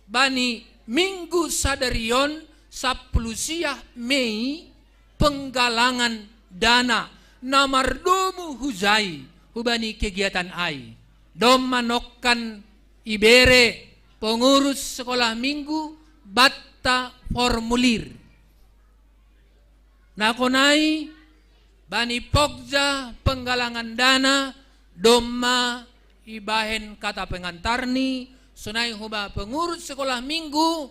bani minggu sadarion 10 siang Mei penggalangan dana namar domu huzai hubani kegiatan ai. Dom manokkan ibere pengurus sekolah minggu batta formulir. Nakonai bani pokja penggalangan dana domma ibahen kata pengantarni sunai huba pengurus sekolah minggu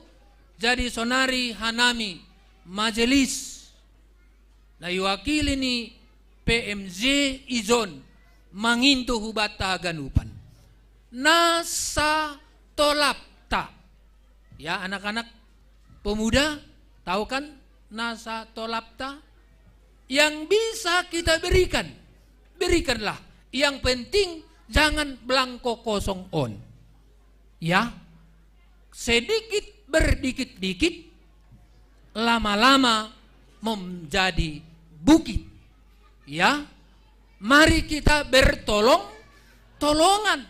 jadi sonari hanami majelis na iwakili ni PMJ izon mangintu hubat tahaganupan nasa tolapta ya anak-anak pemuda tahu kan nasa tolapta yang bisa kita berikanlah yang penting jangan belangko kosong on ya sedikit berdikit-dikit lama-lama menjadi bukit ya mari kita bertolongan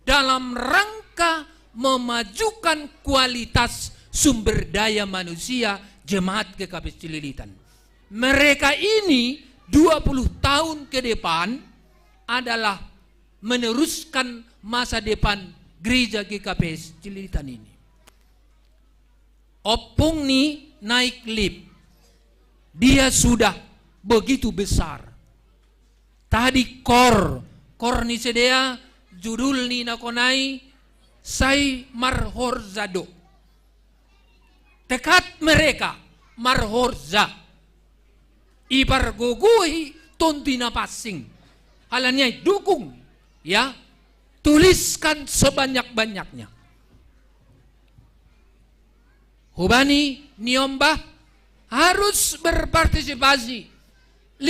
dalam rangka memajukan kualitas sumber daya manusia Jemaat GKP Cililitan. Mereka ini 20 tahun ke depan adalah meneruskan masa depan gereja GKP Cililitan ini. Opung nih naik lift. Dia sudah begitu besar. Tadi kor ni sedea judul ni nakonai Sai Marhorzado. Tekat mereka Marhorza ibar gogohi tontina passing halanya dukung ya tuliskan sebanyak-banyaknya hubani niombah harus berpartisipasi 50.000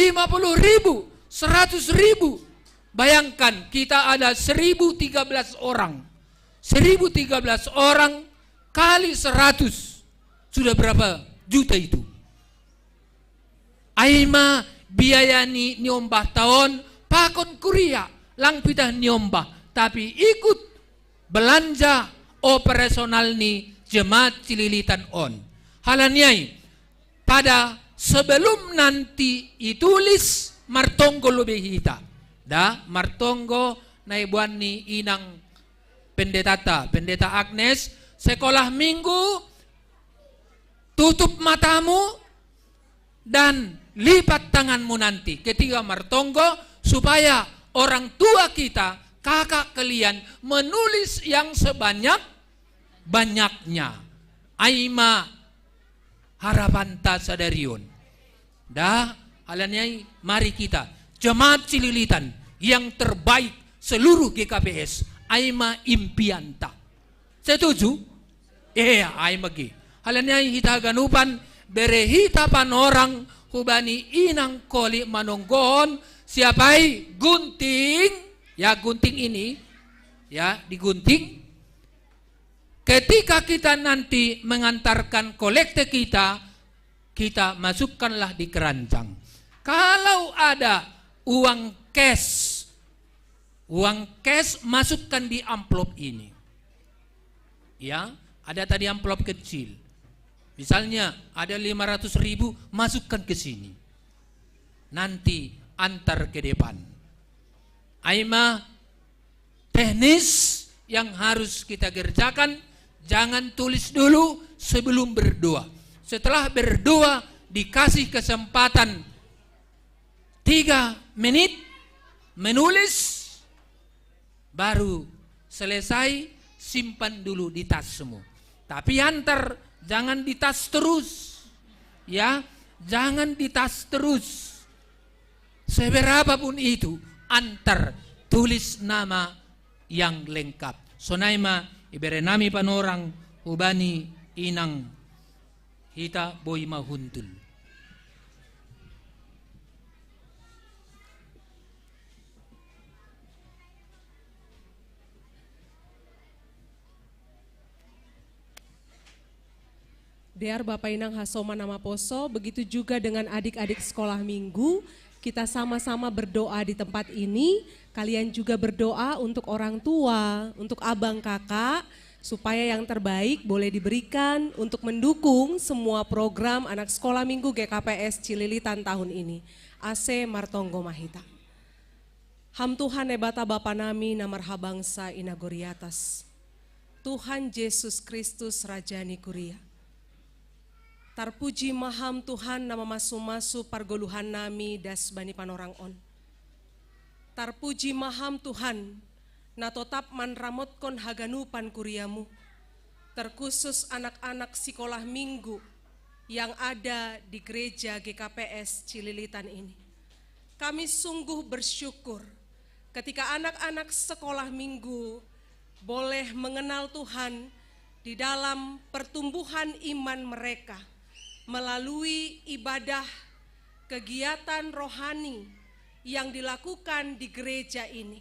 100.000 bayangkan kita ada 1013 orang 1013 orang kali 100 sudah berapa juta itu? Aima biayani niombah tahun pakon kuria lang pitah niombah tapi ikut belanja operasional ni Jemaat Cililitan on. Halanyai pada sebelum nanti itulis martonggo lebih hita. Da martonggo naibuan ni inang pendeta Agnes sekolah minggu tutup matamu dan lipat tanganmu nanti ketika martonggo supaya orang tua kita, kakak kalian menulis yang sebanyak-banyaknya. Aima harapan ta sadarion. Dah alanyai mari kita Jemaat Cililitan yang terbaik seluruh GKPS. Aima impianta. Setuju? Aima gi. Halanyai hitaganupan berehitapan orang hubani inang koli manonggon siapai gunting ya gunting ini ya digunting ketika kita nanti mengantarkan kolekte kita masukkanlah di keranjang kalau ada uang cash masukkan di amplop ini ya ada tadi amplop kecil. Misalnya ada 500.000 masukkan ke sini. Nanti antar ke depan. Aima teknis yang harus kita kerjakan jangan tulis dulu sebelum berdoa. Setelah berdoa dikasih kesempatan 3 menit menulis baru selesai simpan dulu di tasmu. Tapi antar jangan di tas terus, ya, jangan di tas terus. Seberapapun itu, antar tulis nama yang lengkap. Sonaima iberenami panorang hubani inang hita boy mahuntul. Dear Bapak Inang Hasoma Nama Poso, begitu juga dengan adik-adik sekolah minggu, kita sama-sama berdoa di tempat ini. Kalian juga berdoa untuk orang tua, untuk abang kakak, supaya yang terbaik boleh diberikan untuk mendukung semua program anak sekolah minggu GKPS Cililitan tahun ini. AC Martonggo Mahita. Ham Tuhan ebata Bapa nami namar habangsa inagoriatas. Tuhan Yesus Kristus Rajani Kuria. Tarpuji maham Tuhan nama masu-masu pargoluhan nami das bani panorang on. Tarpuji maham Tuhan na totap manramotkon haganupan kuriamu. Terkhusus anak-anak sekolah minggu yang ada di gereja GKPS Cililitan ini. Kami sungguh bersyukur ketika anak-anak sekolah minggu boleh mengenal Tuhan di dalam pertumbuhan iman mereka melalui ibadah kegiatan rohani yang dilakukan di gereja ini.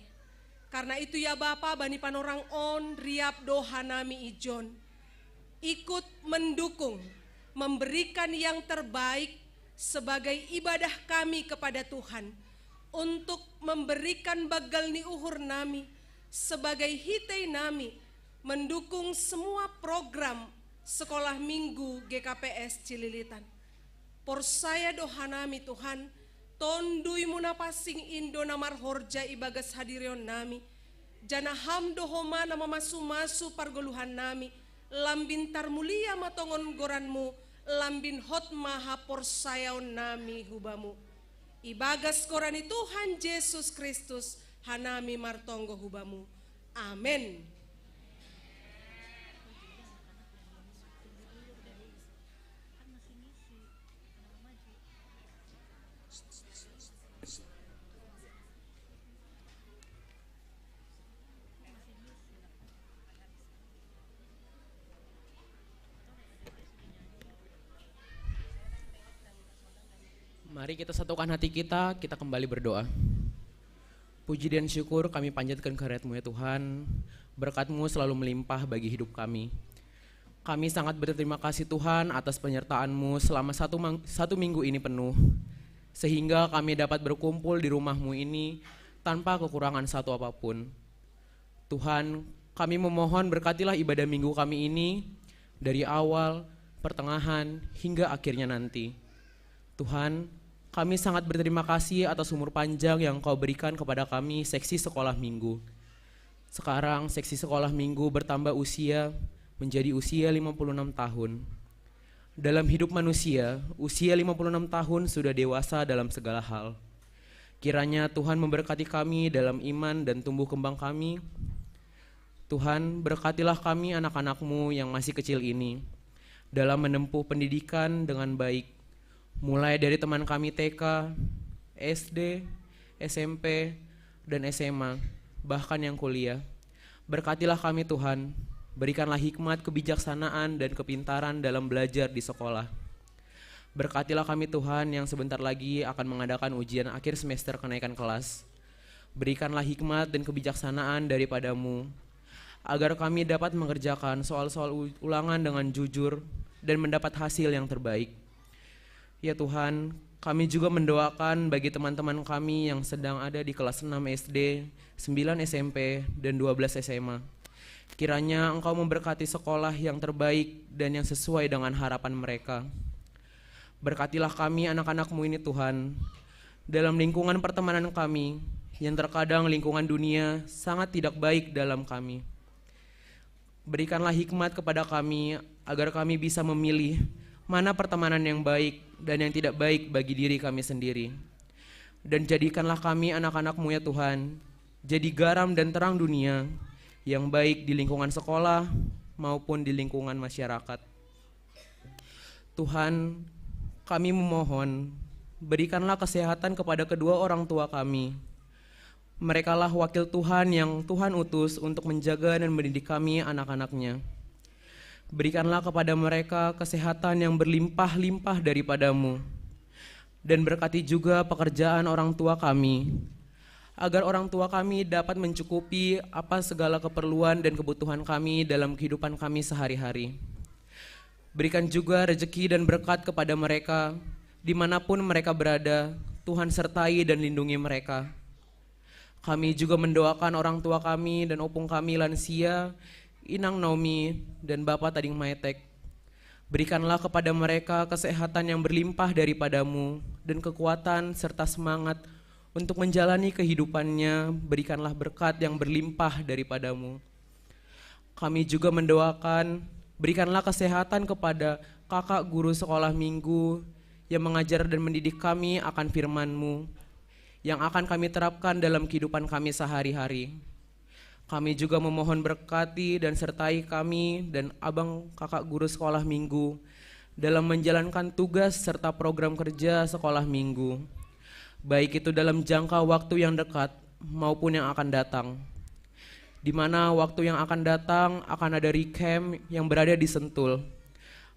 Karena itu ya Bapa bani panorang on riap doha nami ijon ikut mendukung, memberikan yang terbaik sebagai ibadah kami kepada Tuhan untuk memberikan bagal ni uhur nami sebagai hitei nami mendukung semua program sekolah minggu GKPS Cililitan. Porsaya doha nami Tuhan, tondui munapasing indo namar horja ibagas hadirion nami, jana ham dohoma nama masu-masu pargoluhan nami, lambintar mulia matongon goranmu, lambin hot maha porsayaon nami hubamu. Ibagas korani Tuhan Yesus Kristus, hanami martonggo hubamu. Amin. Mari kita satukan hati kita kembali berdoa. Puji dan syukur kami panjatkan kehadirat-Mu ya Tuhan, berkat-Mu selalu melimpah bagi hidup kami. Kami sangat berterima kasih Tuhan atas penyertaan-Mu selama satu minggu ini penuh, sehingga kami dapat berkumpul di rumah-Mu ini tanpa kekurangan satu apapun. Tuhan, kami memohon berkatilah ibadah minggu kami ini dari awal, pertengahan, hingga akhirnya nanti. Tuhan, kami sangat berterima kasih atas umur panjang yang Kau berikan kepada kami seksi sekolah minggu. Sekarang seksi sekolah minggu bertambah usia menjadi usia 56 tahun. Dalam hidup manusia, usia 56 tahun sudah dewasa dalam segala hal. Kiranya Tuhan memberkati kami dalam iman dan tumbuh kembang kami. Tuhan, berkatilah kami anak-anak-Mu yang masih kecil ini dalam menempuh pendidikan dengan baik. Mulai dari teman kami TK, SD, SMP, dan SMA, bahkan yang kuliah. Berkatilah kami Tuhan, berikanlah hikmat, kebijaksanaan, dan kepintaran dalam belajar di sekolah. Berkatilah kami Tuhan yang sebentar lagi akan mengadakan ujian akhir semester kenaikan kelas. Berikanlah hikmat dan kebijaksanaan daripada-Mu, agar kami dapat mengerjakan soal-soal ulangan dengan jujur dan mendapat hasil yang terbaik. Ya Tuhan, kami juga mendoakan bagi teman-teman kami yang sedang ada di kelas 6 SD, 9 SMP, dan 12 SMA. Kiranya Engkau memberkati sekolah yang terbaik dan yang sesuai dengan harapan mereka. Berkatilah kami anak-anak-Mu ini Tuhan, dalam lingkungan pertemanan kami, yang terkadang lingkungan dunia sangat tidak baik dalam kami. Berikanlah hikmat kepada kami, agar kami bisa memilih mana pertemanan yang baik dan yang tidak baik bagi diri kami sendiri. Dan jadikanlah kami anak-anak-Mu ya Tuhan, jadi garam dan terang dunia yang baik di lingkungan sekolah maupun di lingkungan masyarakat. Tuhan, kami memohon, berikanlah kesehatan kepada kedua orang tua kami. Merekalah wakil Tuhan yang Tuhan utus untuk menjaga dan mendidik kami anak-anak-Nya. Berikanlah kepada mereka kesehatan yang berlimpah-limpah daripada-Mu. Dan berkati juga pekerjaan orang tua kami, agar orang tua kami dapat mencukupi apa segala keperluan dan kebutuhan kami dalam kehidupan kami sehari-hari. Berikan juga rezeki dan berkat kepada mereka, dimanapun mereka berada, Tuhan sertai dan lindungi mereka. Kami juga mendoakan orang tua kami dan opung kami lansia Inang Naomi, dan Bapak Tading Maetek. Berikanlah kepada mereka kesehatan yang berlimpah daripadamu dan kekuatan serta semangat untuk menjalani kehidupannya. Berikanlah berkat yang berlimpah daripadamu. Kami juga mendoakan, berikanlah kesehatan kepada kakak guru sekolah minggu yang mengajar dan mendidik kami akan firman-Mu, yang akan kami terapkan dalam kehidupan kami sehari-hari. Kami juga memohon berkati dan sertai kami dan abang kakak guru sekolah minggu dalam menjalankan tugas serta program kerja sekolah minggu, baik itu dalam jangka waktu yang dekat maupun yang akan datang, di mana waktu yang akan datang akan ada recamp yang berada di Sentul.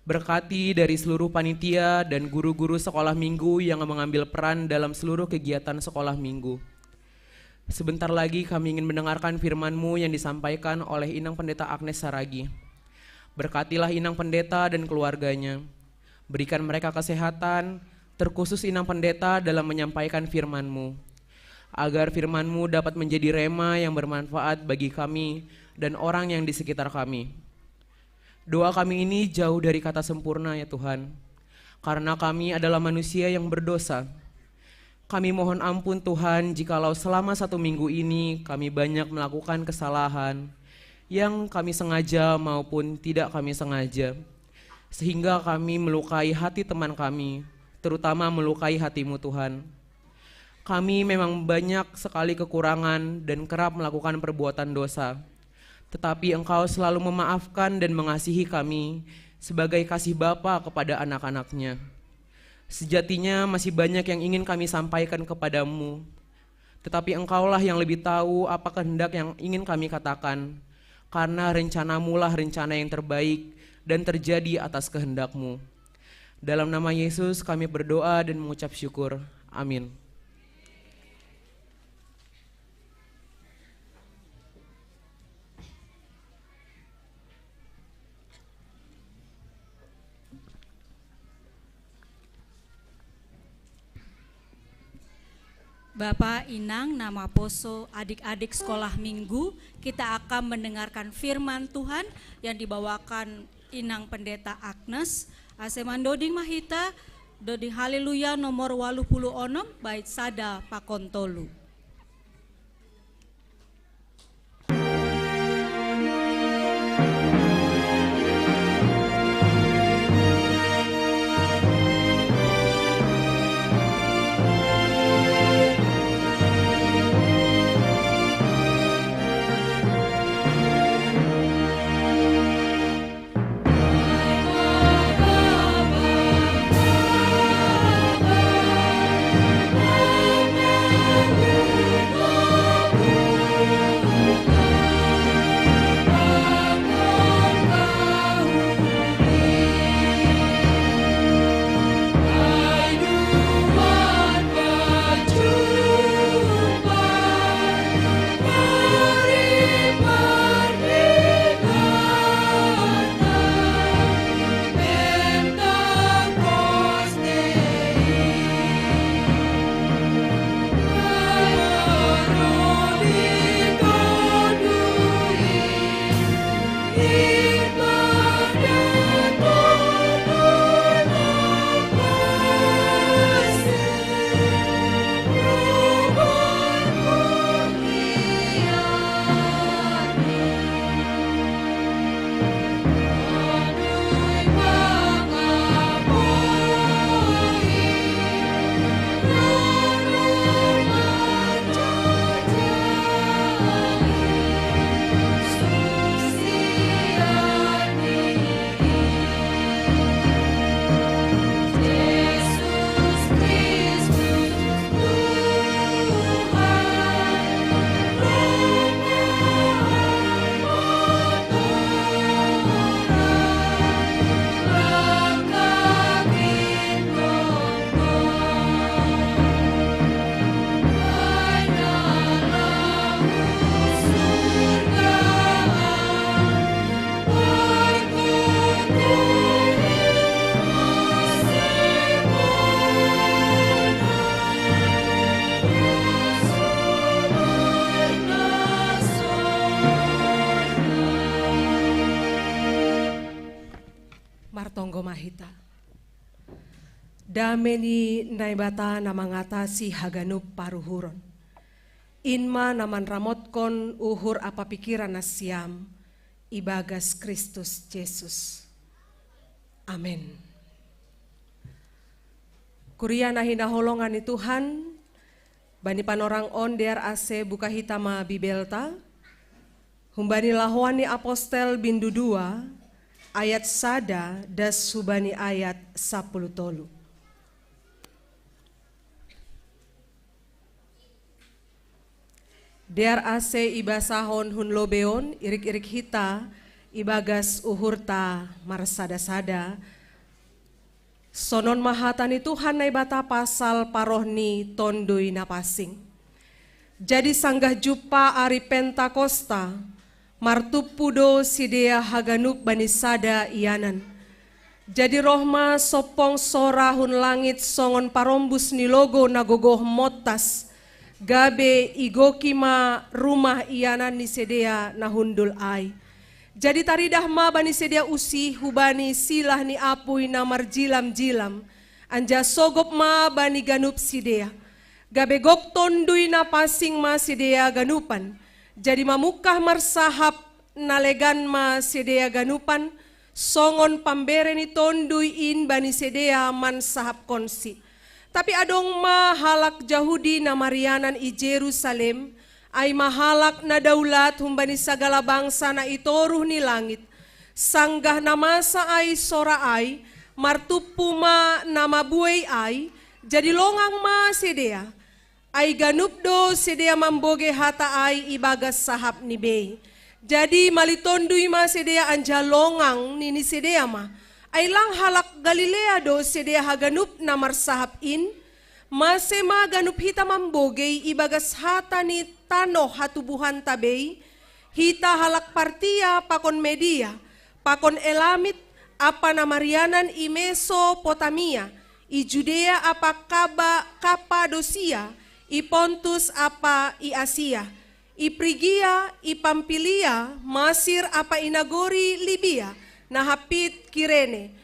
Berkati dari seluruh panitia dan guru-guru sekolah minggu yang mengambil peran dalam seluruh kegiatan sekolah minggu. Sebentar lagi kami ingin mendengarkan firman-Mu yang disampaikan oleh Inang Pendeta Agnes Saragi. Berkatilah Inang Pendeta dan keluarganya. Berikan mereka kesehatan, terkhusus Inang Pendeta dalam menyampaikan firman-Mu, agar firman-Mu dapat menjadi rema yang bermanfaat bagi kami dan orang yang di sekitar kami. Doa kami ini jauh dari kata sempurna ya Tuhan, karena kami adalah manusia yang berdosa. Kami mohon ampun Tuhan jikalau selama 1 minggu ini kami banyak melakukan kesalahan yang kami sengaja maupun tidak kami sengaja, sehingga kami melukai hati teman kami, terutama melukai hati-Mu Tuhan. Kami memang banyak sekali kekurangan dan kerap melakukan perbuatan dosa, tetapi Engkau selalu memaafkan dan mengasihi kami sebagai kasih Bapa kepada anak-anak-Nya. Sejatinya masih banyak yang ingin kami sampaikan kepadamu, tetapi Engkaulah yang lebih tahu apa kehendak yang ingin kami katakan, karena rencana-Mu lah rencana yang terbaik dan terjadi atas kehendak-Mu. Dalam nama Yesus kami berdoa dan mengucap syukur. Amin. Bapak, Inang, Nama Poso, adik-adik sekolah minggu, kita akan mendengarkan firman Tuhan yang dibawakan Inang Pendeta Agnes, Aseman Doding Mahita, Doding Haleluya nomor 86, bait sada pakontolu. Yeah. hita. Dameni naibata namangatasi haganup paruhuron. Inma naman ramotkon uhur apa pikiran nasiam ibagas Kristus Yesus. Amin. Kuria nahinaholongan ni Tuhan, bani panorang on der ase buka hitama bibelta, humbani lahuani apostel bindu 2, ayat sada das hubani ayat 10 tolu. Der ase ibasahon hun lobeon, irik-irik hita, ibagas uhurta marsada-sada, sonon mahatani Tuhan naibata pasal parohni tondoi napasing. Jadi sanggah jupa ari Pentakosta, martupudo sidea haganup banisada ianan. Jadi rohma sopong sora hun langit songon parombus ni logo nagogoh motas, gabe igokima rumah ianan ni sedea nahundul ai. Jadi taridah ma bani sedia usi hubani silah ni apui namar jilam-jilam. Anja sogop ma bani ganup sidea. Gabe gok tondui na pasing ma sidea ganupan. Jadi mamukah marsahap nalegan ma sidea ganupan. Songon pambere ni tondui in bani sedea man sahap konsi. Tapi adong ma halak Yahudi na Marianan i Jerusalem, ay mahalak na daulat humbani sagala bangsa na itoruh ni langit. Sanggah namasa ay sora ay, martupuma nama buay ay, jadi longang ma sedea. Ay ganupdo sedea mamboge hata ay ibagas sahap ni bey. Jadi malitondui ma sedea anja longang nini sedea ma. Ay lang halak Galilea do sedea haganup na marsahap in, masema ganup hita mambogey ibagas hata ni tanoh hatubuhan tabey, hita halak partia pakon Media, pakon Elamit, apa na Marianan i Mesopotamia, i Judea apa Kapadosia, i Pontus apa i Asia, i Prigia, i Pampilia, Masir apa i Nagori Libia, na hapit Kirene,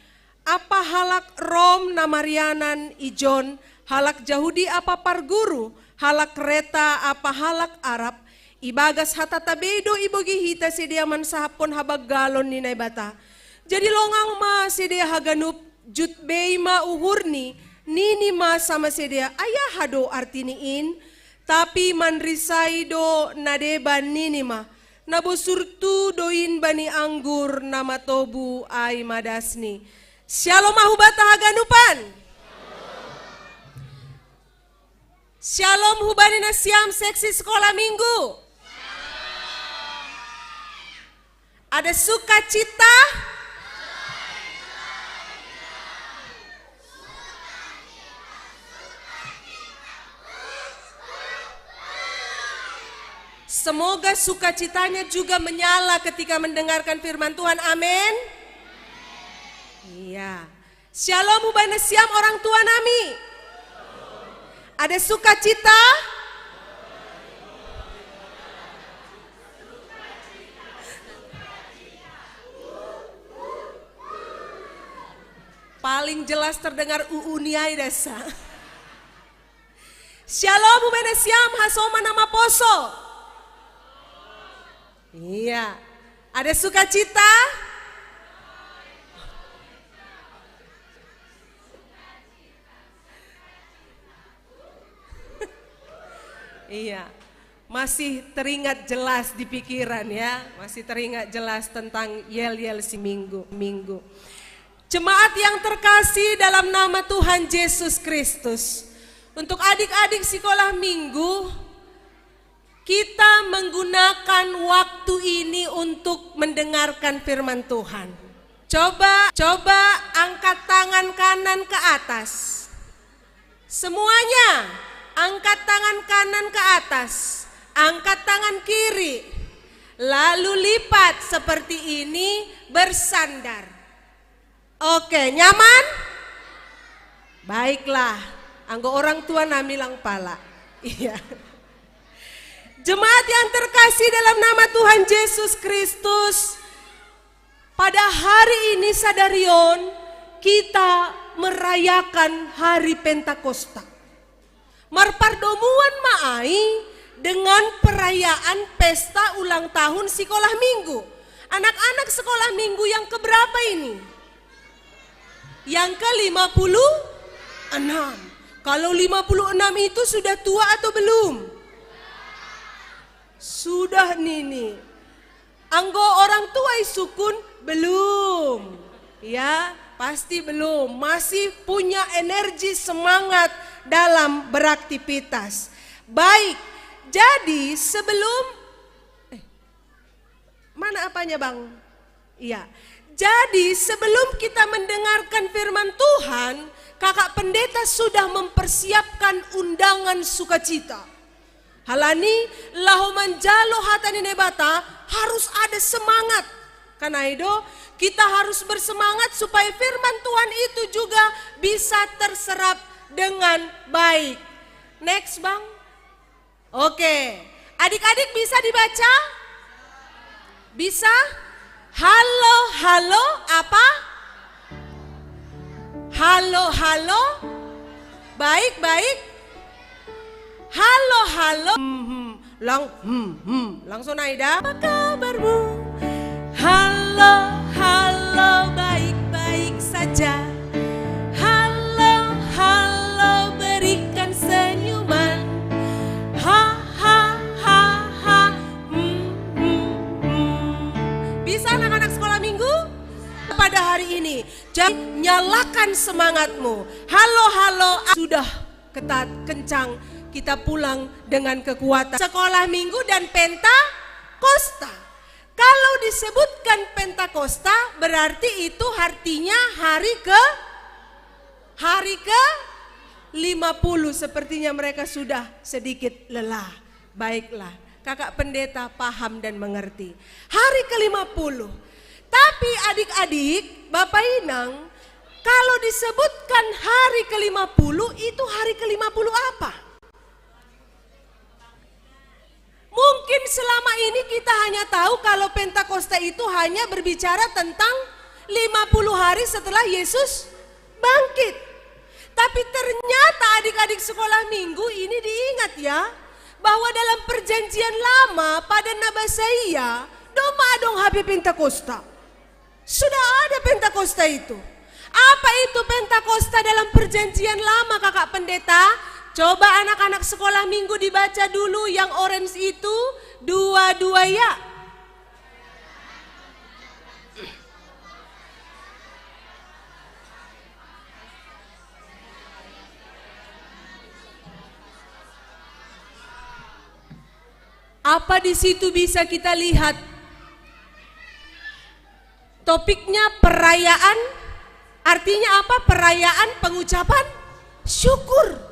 apa halak Rom na Marianan i John, halak Yahudi apa Parguru, halak Kreta apa halak Arab, ibagas hata tabedo ibogi hita sedia man sahapon habag galon ni naibata. Jadi longang ma sedia haganup jutbei ma uhurni, nini ma sama sedia ayah hado artiniin, tapi manrisai do nadeban nini ma. Nabosurtu doin bani anggur nama tobu ay madasni. Shalom ahubata haganupan. Shalom hubani na siam seksi sekolah minggu. Ada sukacita. Semoga sukacitanya juga menyala ketika mendengarkan firman Tuhan. Amin. Iya. Shalom hubana siam orang tua nami. Ada sukacita? Paling jelas terdengar uuniai desa. Shalom hubana siam hasoma nama poso. Iya, ada sukacita? Iya, masih teringat jelas di pikiran ya, masih teringat jelas tentang yel-yel si minggu. Jemaat yang terkasih dalam nama Tuhan Yesus Kristus, untuk adik-adik sekolah minggu, kita menggunakan waktu ini untuk mendengarkan firman Tuhan. Coba angkat tangan kanan ke atas. Semuanya angkat tangan kanan ke atas. Angkat tangan kiri. Lalu lipat seperti ini bersandar. Oke, nyaman? Baiklah, anggo orang tua namilang pala. Iya. Jemaat yang terkasih dalam nama Tuhan Yesus Kristus, pada hari ini sadarion kita merayakan hari Pentakosta. Marpardomuan maai dengan perayaan pesta ulang tahun sekolah minggu. Anak-anak sekolah minggu yang keberapa ini? Yang ke-56. Kalau 56 itu sudah tua atau belum? Sudah nini. Anggo orang tua isukun belum. Ya, pasti belum. Masih punya energi semangat dalam beraktivitas. Baik. Jadi sebelum mana apanya Bang? Iya. Jadi sebelum kita mendengarkan firman Tuhan, Kakak Pendeta sudah mempersiapkan undangan sukacita. Halani lahomanjalo hatani nebata harus ada semangat. Karena itu kita harus bersemangat supaya firman Tuhan itu juga bisa terserap dengan baik. Next Bang. Oke. Adik-adik bisa dibaca? Bisa? Halo, halo, apa? Halo, halo. Baik, baik. Halo, halo. Langsung Aida. Apa kabarmu? Halo, halo, baik-baik saja. Halo, halo, berikan senyuman. Ha, ha, ha, ha. Bisa anak-anak sekolah minggu? Pada hari ini, jangan nyalakan semangatmu. Halo, halo, sudah ketat, kencang. Kita pulang dengan kekuatan. Sekolah minggu dan Pentakosta. Kalau disebutkan Pentakosta berarti itu artinya hari ke 50. Sepertinya mereka sudah sedikit lelah. Baiklah, Kakak Pendeta paham dan mengerti. Hari ke-50. Tapi adik-adik, Bapak Inang, kalau disebutkan hari ke-50 itu hari ke-50 apa? Mungkin selama ini kita hanya tahu kalau Pentakosta itu hanya berbicara tentang 50 hari setelah Yesus bangkit. Tapi ternyata adik-adik sekolah minggu ini diingat ya, bahwa dalam perjanjian lama pada Nabasaia, doma dong HP Pentakosta. Sudah ada Pentakosta itu. Apa itu Pentakosta dalam perjanjian lama Kakak Pendeta? Coba anak-anak sekolah minggu dibaca dulu yang orange itu, dua-dua ya. Apa di situ bisa kita lihat? Topiknya perayaan, artinya apa? Perayaan pengucapan syukur.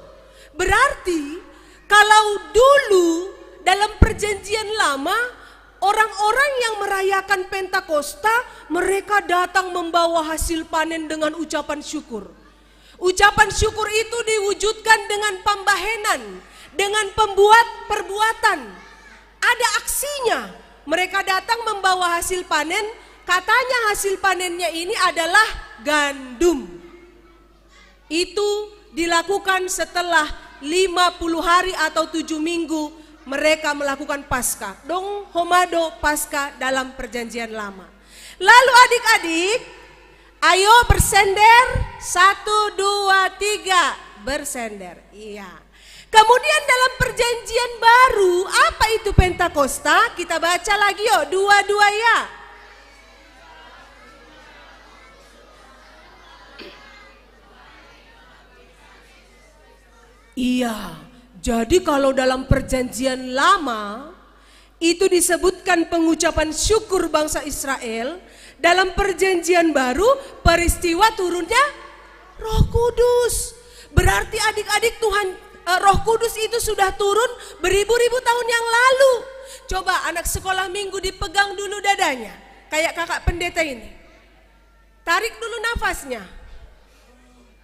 Berarti kalau dulu dalam perjanjian lama orang-orang yang merayakan Pentakosta mereka datang membawa hasil panen dengan ucapan syukur. Ucapan syukur itu diwujudkan dengan pembahenan, dengan perbuatan. Ada aksinya. Mereka datang membawa hasil panen, katanya hasil panennya ini adalah gandum. Itu dilakukan setelah 50 hari atau 7 minggu mereka melakukan Paskah. Dong homado Paskah dalam perjanjian lama. Lalu adik-adik, ayo bersender. 1, 2, 3. Bersender. Iya. Kemudian dalam perjanjian baru, apa itu Pentakosta? Kita baca lagi yuk, dua-dua ya. Iya, jadi kalau dalam perjanjian lama itu disebutkan pengucapan syukur bangsa Israel, dalam perjanjian baru peristiwa turunnya Roh Kudus. Berarti adik-adik Roh Kudus itu sudah turun beribu-ribu tahun yang lalu. Coba anak sekolah minggu dipegang dulu dadanya, kayak Kakak Pendeta ini. Tarik dulu nafasnya,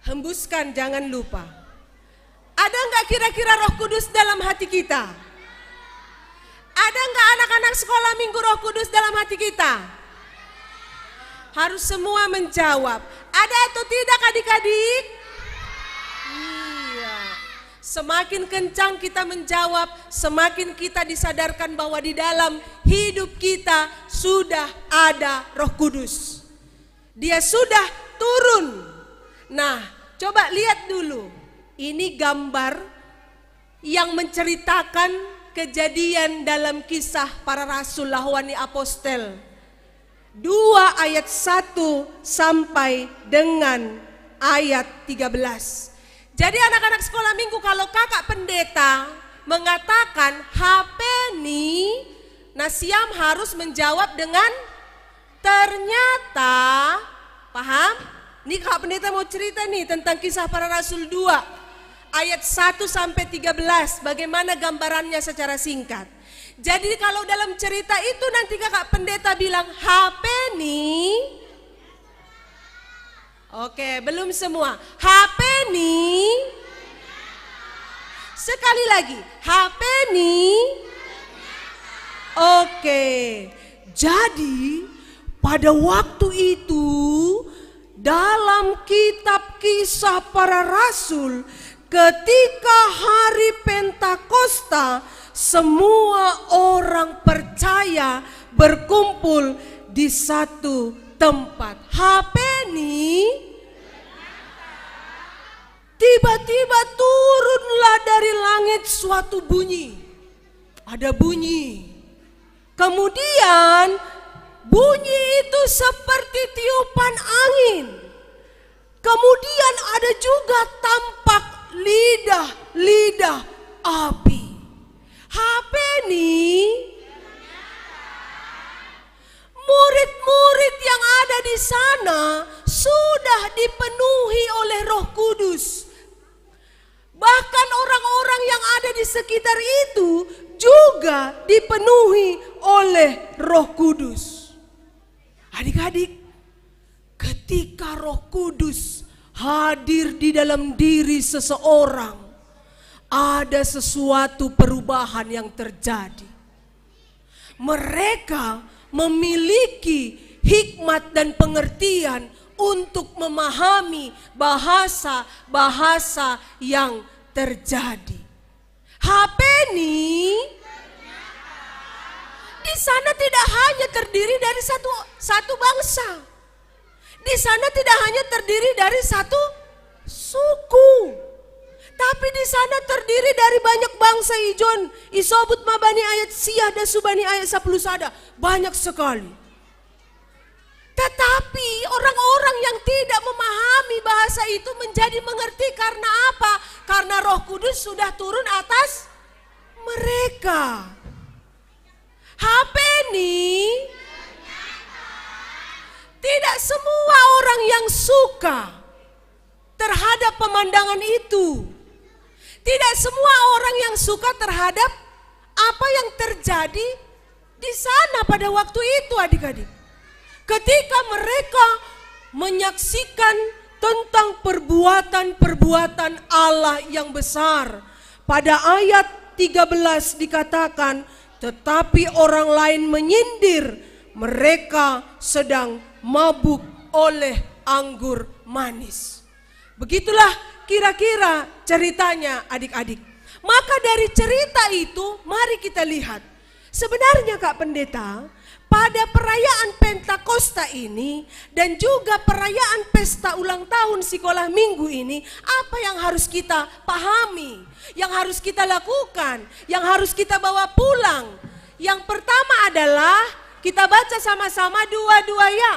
hembuskan, jangan lupa. Ada nggak kira-kira Roh Kudus dalam hati kita? Ada nggak anak-anak sekolah minggu Roh Kudus dalam hati kita? Harus semua menjawab. Ada atau tidak adik-adik? Iya. Semakin kencang kita menjawab, semakin kita disadarkan bahwa di dalam hidup kita sudah ada Roh Kudus. Dia sudah turun. Nah, coba lihat dulu. Ini gambar yang menceritakan kejadian dalam kisah para rasul Lahwani Apostel 2 ayat 1 sampai dengan ayat 13. Jadi anak-anak sekolah minggu, kalau kakak pendeta mengatakan HP nih, Nasiam harus menjawab dengan ternyata. Paham? Ini kakak pendeta mau cerita nih tentang kisah para rasul 2 ayat 1 sampai 13. Bagaimana gambarannya secara singkat. Jadi kalau dalam cerita itu nanti kakak pendeta bilang HP nih. Oke, belum semua. HP nih. Sekali lagi, HP nih. Oke. Jadi pada waktu itu dalam kitab Kisah Para Rasul, ketika hari Pentakosta, semua orang percaya berkumpul di satu tempat. HP nih, tiba-tiba turunlah dari langit suatu bunyi. Ada bunyi. Kemudian bunyi itu seperti tiupan angin. Kemudian ada juga tampak lidah api. HP nih, murid-murid yang ada di sana sudah dipenuhi oleh Roh Kudus. Bahkan orang-orang yang ada di sekitar itu juga dipenuhi oleh Roh Kudus. Adik-adik, ketika Roh Kudus hadir di dalam diri seseorang, ada sesuatu perubahan yang terjadi. Mereka memiliki hikmat dan pengertian untuk memahami bahasa-bahasa yang terjadi. HP nih, di sana tidak hanya terdiri dari satu bangsa. Di sana tidak hanya terdiri dari satu suku. Tapi di sana terdiri dari banyak bangsa. Ijon, isobut mabani ayat siah dan subani ayat 10 sada. Banyak sekali. Tetapi orang-orang yang tidak memahami bahasa itu menjadi mengerti karena apa? Karena Roh Kudus sudah turun atas mereka. HP nih, tidak semua orang yang suka terhadap pemandangan itu. Tidak semua orang yang suka terhadap apa yang terjadi di sana pada waktu itu, adik-adik. Ketika mereka menyaksikan tentang perbuatan-perbuatan Allah yang besar. Pada ayat 13 dikatakan, tetapi orang lain menyindir, mereka sedang mabuk oleh anggur manis. Begitulah kira-kira ceritanya, adik-adik. Maka dari cerita itu mari kita lihat. Sebenarnya Kak Pendeta, pada perayaan Pentakosta ini dan juga perayaan pesta ulang tahun sekolah minggu ini, apa yang harus kita pahami, yang harus kita lakukan, yang harus kita bawa pulang? Yang pertama adalah kita baca sama-sama dua-dua ya.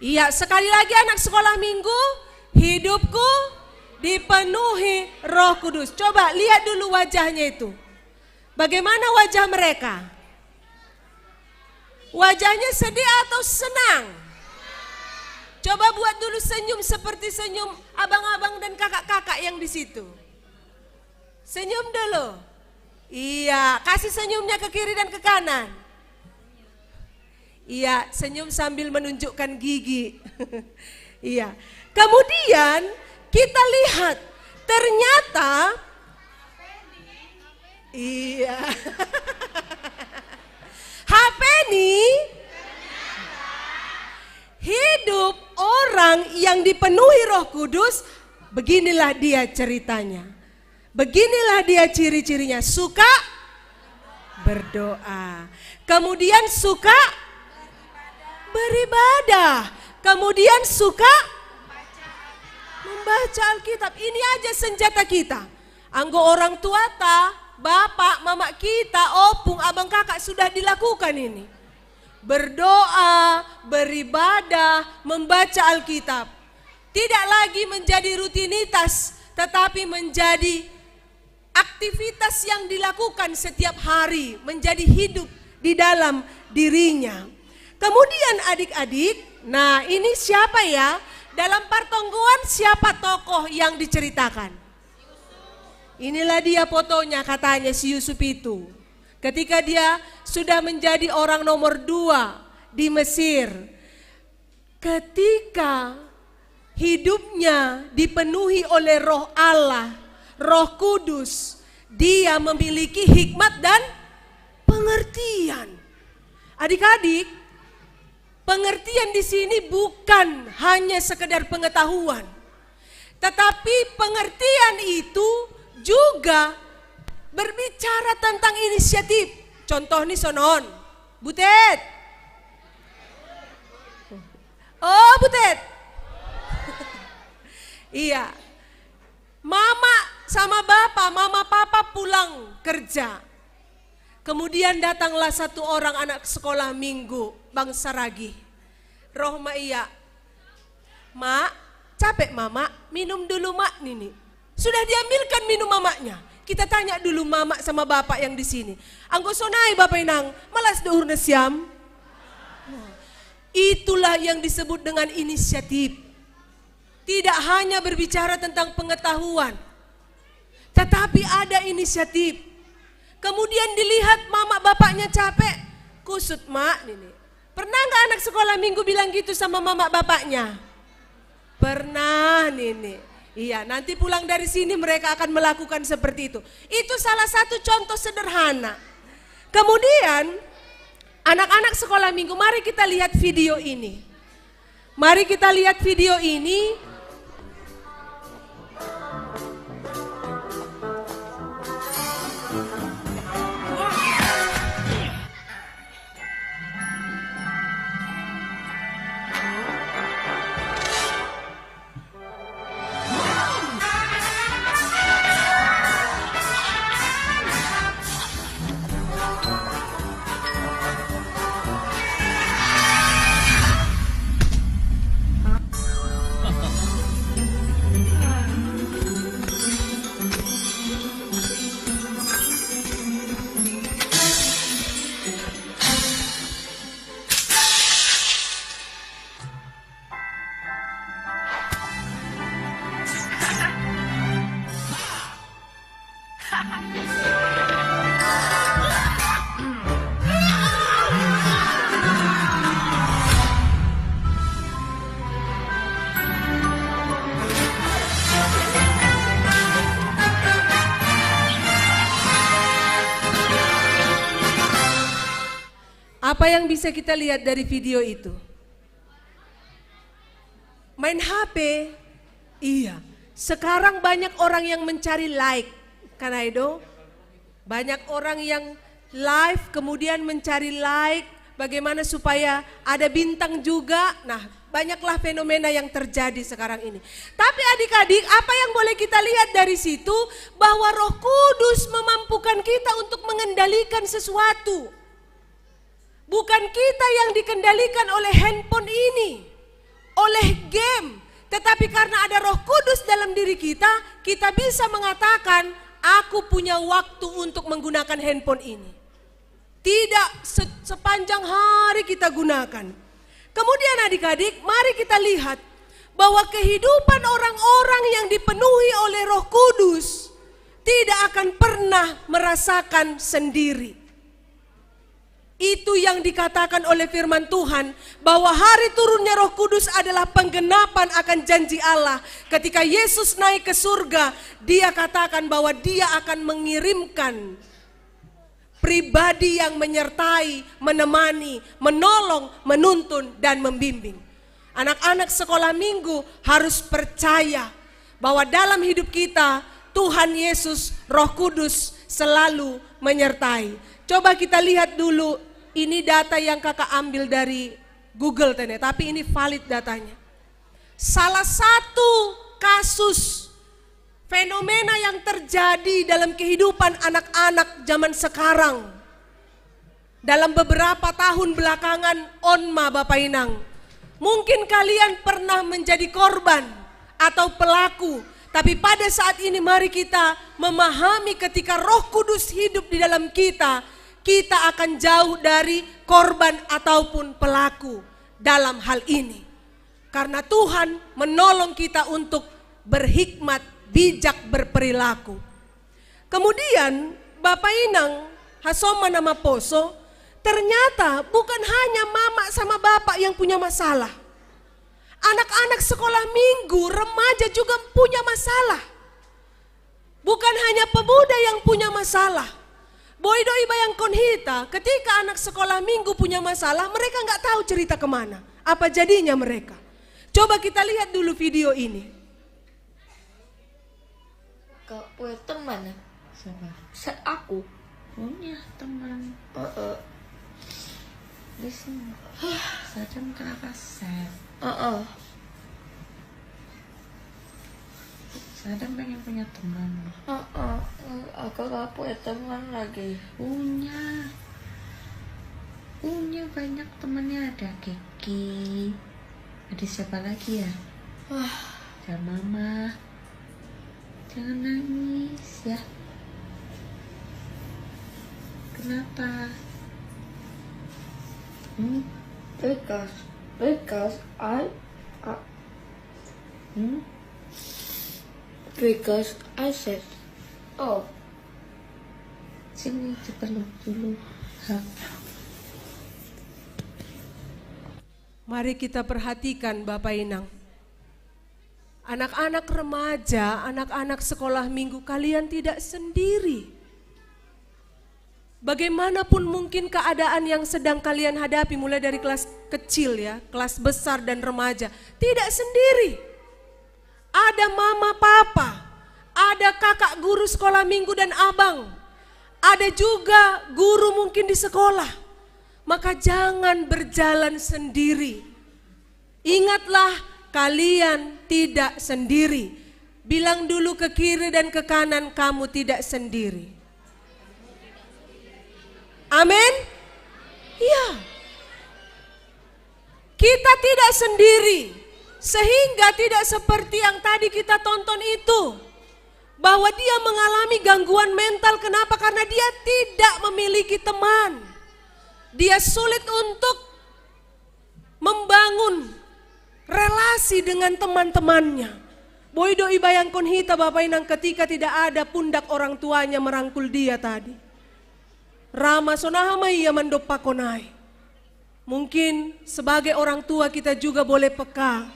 Iya, sekali lagi anak sekolah minggu, hidupku dipenuhi Roh Kudus. Coba lihat dulu wajahnya itu. Bagaimana wajah mereka? Wajahnya sedih atau senang? Coba buat dulu senyum seperti senyum abang-abang dan kakak-kakak yang di situ. Senyum dulu. Iya, kasih senyumnya ke kiri dan ke kanan. Iya, senyum sambil menunjukkan gigi. Iya. Kemudian kita lihat ternyata iya. HP nih hidup orang yang dipenuhi Roh Kudus, beginilah dia ceritanya. Beginilah dia ciri-cirinya, suka berdoa, kemudian suka beribadah, kemudian suka membaca Alkitab. Ini aja senjata kita. Anggo orang tua ta, bapak, mama kita, opung, abang, kakak sudah dilakukan ini. Berdoa, beribadah, membaca Alkitab. Tidak lagi menjadi rutinitas, tetapi menjadi aktivitas yang dilakukan setiap hari, menjadi hidup di dalam dirinya. Kemudian adik-adik, nah ini siapa ya? Dalam pertonggoan siapa tokoh yang diceritakan? Inilah dia fotonya, katanya si Yusuf itu. Ketika dia sudah menjadi orang nomor 2 di Mesir. Ketika hidupnya dipenuhi oleh Roh Allah, Roh Kudus, dia memiliki hikmat dan pengertian. Adik-adik, pengertian di sini bukan hanya sekedar pengetahuan, tetapi pengertian itu juga berbicara tentang inisiatif. Contoh nih sonon, Butet. Oh Butet. Iya. Mama sama bapak, mama papa pulang kerja. Kemudian datanglah satu orang anak sekolah minggu, Bang Saragi. Rohma iya. Mak, capek mama, minum dulu mak Nini. Sudah diambilkan minum mamanya. Kita tanya dulu mama sama bapak yang di sini. Anggo sonai bapak inang, malas dehur nesiam. Itulah yang disebut dengan inisiatif. Tidak hanya berbicara tentang pengetahuan, tetapi ada inisiatif. Kemudian dilihat mama bapaknya capek, kusut mak Nini. Pernah nggak anak sekolah minggu bilang gitu sama mama bapaknya? Pernah Nini. Iya, nanti pulang dari sini mereka akan melakukan seperti itu. Itu salah satu contoh sederhana. Kemudian anak-anak sekolah minggu, mari kita lihat video ini. Mari kita lihat video ini. Apa yang bisa kita lihat dari video itu? Main HP? Iya. Sekarang banyak orang yang mencari like, kan Aido? Banyak orang yang live kemudian mencari like, bagaimana supaya ada bintang juga. Nah, banyaklah fenomena yang terjadi sekarang ini. Tapi adik-adik, apa yang boleh kita lihat dari situ? Bahwa Roh Kudus memampukan kita untuk mengendalikan sesuatu. Bukan kita yang dikendalikan oleh handphone ini, oleh game. Tetapi karena ada Roh Kudus dalam diri kita, kita bisa mengatakan, aku punya waktu untuk menggunakan handphone ini. Tidak sepanjang hari kita gunakan. Kemudian adik-adik, mari kita lihat bahwa kehidupan orang-orang yang dipenuhi oleh Roh Kudus tidak akan pernah merasakan sendiri. Itu yang dikatakan oleh firman Tuhan, bahwa hari turunnya Roh Kudus adalah penggenapan akan janji Allah. Ketika Yesus naik ke surga, dia katakan bahwa dia akan mengirimkan pribadi yang menyertai, menemani, menolong, menuntun, dan membimbing. Anak-anak sekolah minggu harus percaya bahwa dalam hidup kita Tuhan Yesus, Roh Kudus selalu menyertai. Coba kita lihat dulu, ini data yang kakak ambil dari Google tapi ini valid datanya. Salah satu kasus fenomena yang terjadi dalam kehidupan anak-anak zaman sekarang dalam beberapa tahun belakangan Onma Bapak Inang, mungkin kalian pernah menjadi korban atau pelaku, tapi pada saat ini mari kita memahami ketika Roh Kudus hidup di dalam kita, kita akan jauh dari korban ataupun pelaku dalam hal ini. Karena Tuhan menolong kita untuk berhikmat, bijak berperilaku. Kemudian Bapak Inang Hasoma nama Poso, ternyata bukan hanya mama sama bapak yang punya masalah. Anak-anak sekolah minggu, remaja juga punya masalah. Bukan hanya pemuda yang punya masalah. Boydoi Bayang Konhita, ketika anak sekolah minggu punya masalah, mereka nggak tahu cerita kemana. Apa jadinya mereka? Coba kita lihat dulu video ini. Kau punya teman ya? Siapa? Set aku punya teman. Di sini. Sadam kenapa set? Sadam pengen punya teman. Aku gak punya teman lagi. Punya banyak temannya, ada Kiki. Ada siapa lagi ya? Ada Mama. Jangan nangis ya. Kenapa? Because I said, oh, sini dipeluk dulu. Mari kita perhatikan Bapak Inang. Anak-anak remaja, anak-anak sekolah minggu, kalian tidak sendiri. Bagaimanapun mungkin keadaan yang sedang kalian hadapi, mulai dari kelas kecil ya, kelas besar dan remaja, tidak sendiri. Ada mama papa, ada kakak guru sekolah minggu dan abang, ada juga guru mungkin di sekolah. Maka jangan berjalan sendiri. Ingatlah kalian tidak sendiri. Bilang dulu ke kiri dan ke kanan, kamu tidak sendiri. Amin? Iya. Kita tidak sendiri. Sehingga tidak seperti yang tadi kita tonton itu. Bahwa dia mengalami gangguan mental. Kenapa? Karena dia tidak memiliki teman. Dia sulit untuk membangun relasi dengan teman-temannya. Boydoi Bayang Konhita Bapak Inang, ketika tidak ada pundak orang tuanya merangkul dia tadi. Rama sonahamai yamandop pakonai. Mungkin sebagai orang tua kita juga boleh peka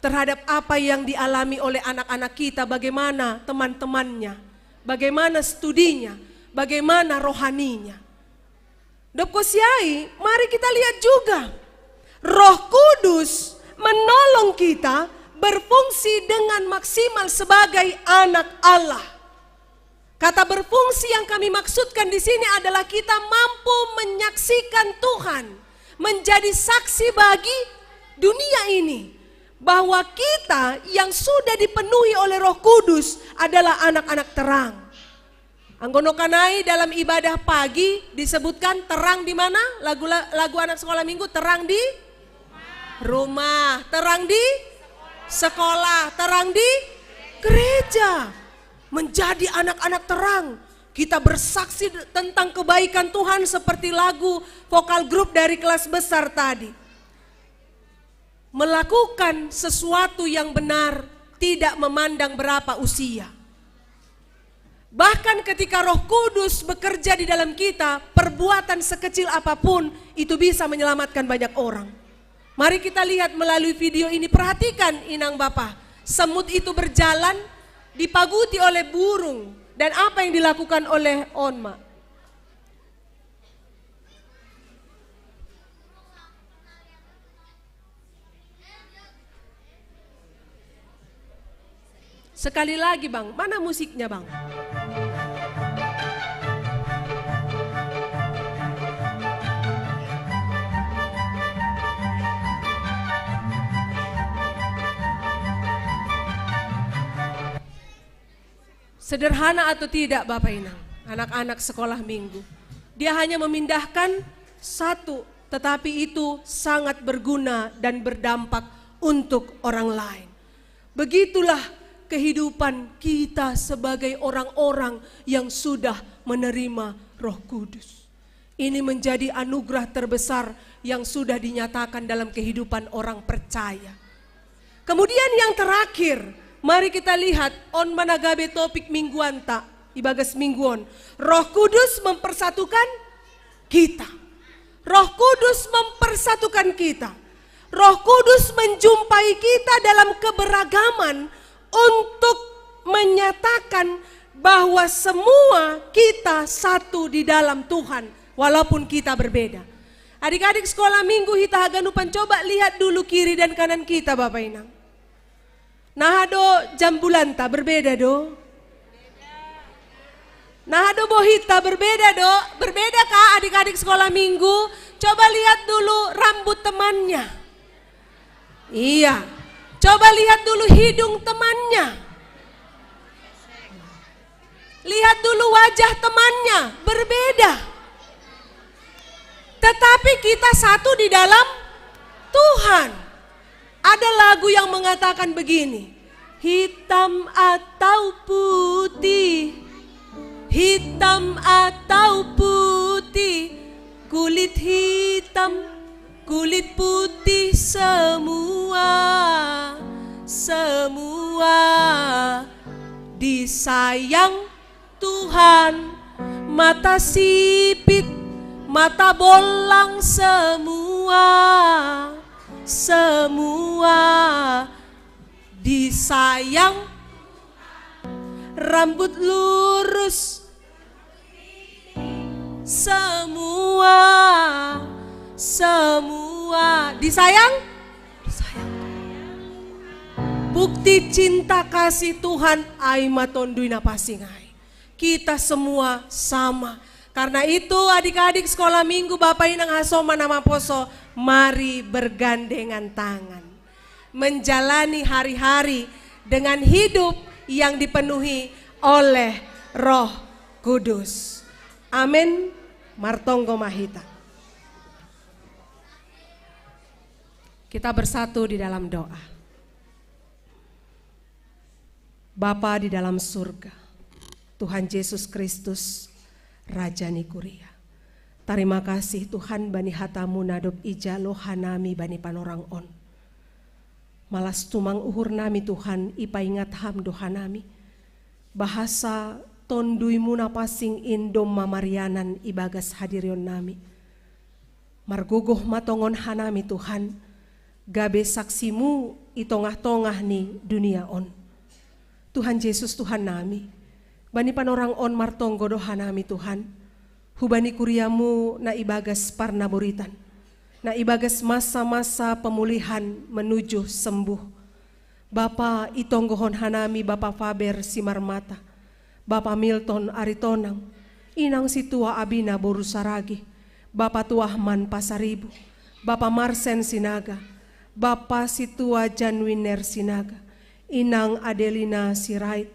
terhadap apa yang dialami oleh anak-anak kita, bagaimana teman-temannya, bagaimana studinya, bagaimana rohaninya. Dopkosiai, mari kita lihat juga. Roh Kudus menolong kita berfungsi dengan maksimal sebagai anak Allah. Kata berfungsi yang kami maksudkan di sini adalah kita mampu menyaksikan Tuhan, menjadi saksi bagi dunia ini, bahwa kita yang sudah dipenuhi oleh Roh Kudus adalah anak-anak terang. Anggono kanai dalam ibadah pagi disebutkan terang di mana? Lagu anak sekolah minggu, terang di rumah, terang di sekolah, terang di gereja. Menjadi anak-anak terang. Kita bersaksi tentang kebaikan Tuhan seperti lagu vokal grup dari kelas besar tadi. Melakukan sesuatu yang benar, tidak memandang berapa usia. Bahkan ketika Roh Kudus bekerja di dalam kita, perbuatan sekecil apapun itu bisa menyelamatkan banyak orang. Mari kita lihat melalui video ini, perhatikan Inang Bapak. Semut itu berjalan, dipaguti oleh burung, dan apa yang dilakukan oleh Onma? Sekali lagi Bang, mana musiknya Bang? Sederhana atau tidak Bapak Inang, anak-anak sekolah minggu. Dia hanya memindahkan satu, tetapi itu sangat berguna dan berdampak untuk orang lain. Begitulah kehidupan kita sebagai orang-orang yang sudah menerima Roh Kudus. Ini menjadi anugerah terbesar yang sudah dinyatakan dalam kehidupan orang percaya. Kemudian yang terakhir, mari kita lihat on managabe topik mingguan tak ibagas mingguan. Roh Kudus mempersatukan kita. Roh Kudus mempersatukan kita. Roh Kudus menjumpai kita dalam keberagaman untuk menyatakan bahwa semua kita satu di dalam Tuhan walaupun kita berbeda. Adik-adik sekolah minggu Hita Haganupan, coba lihat dulu kiri dan kanan kita Bapak Inang. Nah do jambulanta berbeda do. Nah do bohita berbeda do. Berbeda kah adik-adik sekolah minggu? Coba lihat dulu rambut temannya. Iya. Coba lihat dulu hidung temannya. Lihat dulu wajah temannya, berbeda. Tetapi kita satu di dalam Tuhan. Ada lagu yang mengatakan begini, hitam atau putih, hitam atau putih, kulit hitam, kulit putih semua, semua disayang Tuhan. Mata sipit, mata bolang semua, semua disayang. Rambut lurus semua, semua disayang. Bukti cinta kasih Tuhan aima tonduina pasingai. Kita semua sama. Karena itu adik-adik sekolah minggu Bapak Inang Hasoma nama poso, mari bergandengan tangan. Menjalani hari-hari dengan hidup yang dipenuhi oleh Roh Kudus. Amin. Martonggo Mahita. Kita bersatu di dalam doa. Bapa di dalam surga, Tuhan Yesus Kristus, Raja Nikuria. Terima kasih Tuhan bani hatamu nadop ija lohanami bani panorang on. Malas tumang uhur nami Tuhan ipa ingat ham dohanami. Bahasa tonduimu napasing indom mamarianan ibagas hadirion nami. Margogoh matongon hanami Tuhan. Gabe saksimu itongah-tongah ni dunia on. Tuhan Yesus Tuhan nami. Bani panorang on martonggo dohanami Tuhan. Hubani kuriamu na ibagas parnaburitan. Na ibagas masa-masa pemulihan menuju sembuh. Bapa itonggohon hanami Bapa Faber Simarmata. Bapa Milton Aritonang. Inang situa Abina Borusaragi. Bapa Tuahman Pasaribu. Bapa Marsen Sinaga. Bapa situa Janwiner Sinaga. Inang Adelina Sirait.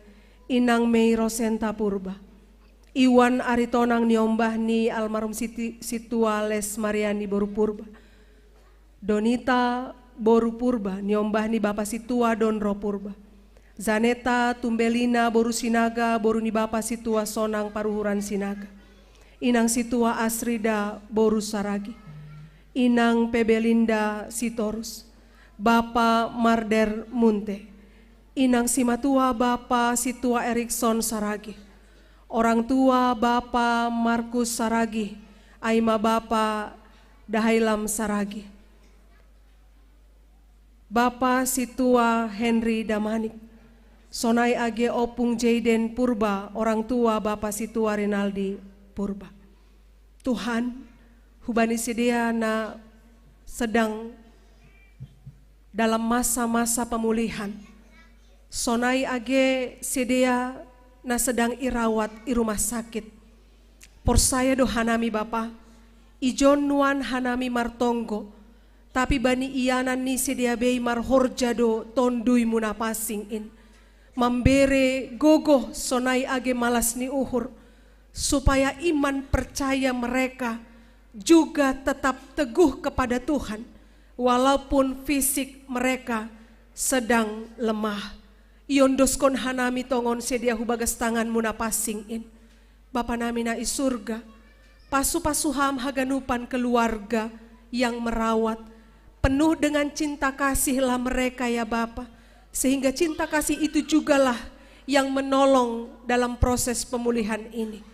Inang Mei Rosenta Purba. Iwan Aritonang niombah ni almarhum situa Les Mariani Boru Purba. Donita Boru Purba niombah ni Bapa situa Donro Purba. Zaneta Tumbelina Boru Sinaga Boru ni Bapa situa Sonang Paruhuran Sinaga. Inang situa Asrida Boru Saragi. Inang Pebelinda Sitorus. Bapa Marder Munte. Inang simatua Bapa situa Erikson Saragi. Orang tua Bapa Markus Saragi. Aima Bapa Dahailam Saragi. Bapa situa Henry Damanik. Sonai age opung Jaden Purba. Orang tua Bapa situa Rinaldi Purba. Tuhan, hubani sedia na sedang dalam masa-masa pemulihan. sonai age sedia na sedang irawat i rumah sakit. Por saya do hanami Bapa, ijon nuan hanami martonggo, tapi bani ianan ni sedia bei marhorja do tondui munapasing in. Membere gogoh sonai age malas ni uhur, supaya iman percaya mereka juga tetap teguh kepada Tuhan, walaupun fisik mereka sedang lemah. Iondoskon hanami tongon sedia hubagas tangan munapasing in. Bapa nami na isurga, pasu-pasuham haganupan keluarga yang merawat, penuh dengan cinta kasihlah mereka ya Bapa, sehingga cinta kasih itu jugalah yang menolong dalam proses pemulihan ini.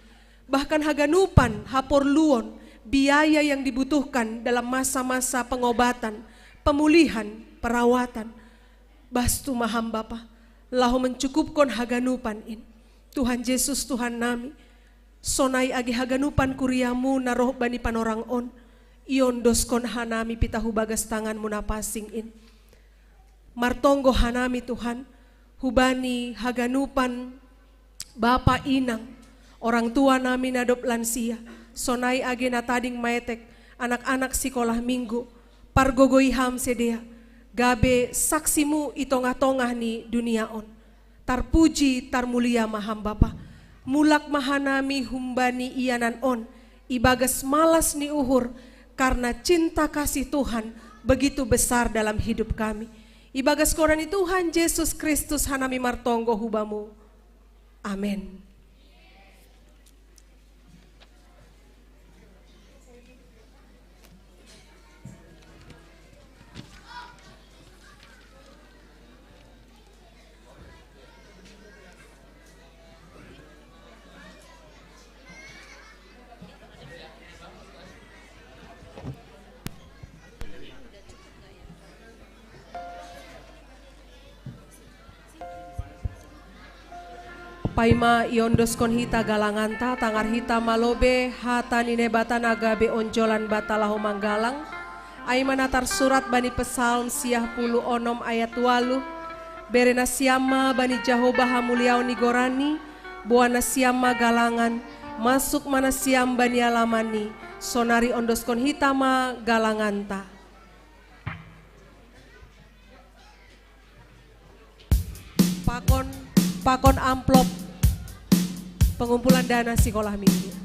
Bahkan haganupan hapor luon biaya yang dibutuhkan dalam masa-masa pengobatan, pemulihan, perawatan. Bastu maham Bapa, lahu mencukupkan haganupan in. Tuhan Yesus Tuhan nami, sonai agi haganupan kuriamu naroh bani panorang on, iondoskon hanami pitahu bagas tangan munapasing in. Martonggo hanami Tuhan, hubani haganupan Bapa inang, orang tua nami nadop lansia, sonai agi natading maetek, anak-anak sekolah minggu, pargogoiham sedea, gabe saksimu itongah-tongah ni dunia on. Tarpuji tarmulia maham Bapa, mulak mahanami humbani ianan on, ibagas malas ni uhur, karena cinta kasih Tuhan begitu besar dalam hidup kami. Ibagas korani Tuhan Yesus Kristus hanami martonggo hubamu. Amin. Paima iondoskon hita galanganta, tangar hita malobe, hata nine bata nagabe onjolan batalahu manggalang. Aimanatar surat bani pesalm siah puluh onom ayat walu. Berena siama bani Jahobaha muliau nigorani, buana siama galangan, masuk mana siam bani alamani, sonari ondoskon hitama galanganta. Pakon amplop pengumpulan dana sekolah minggu.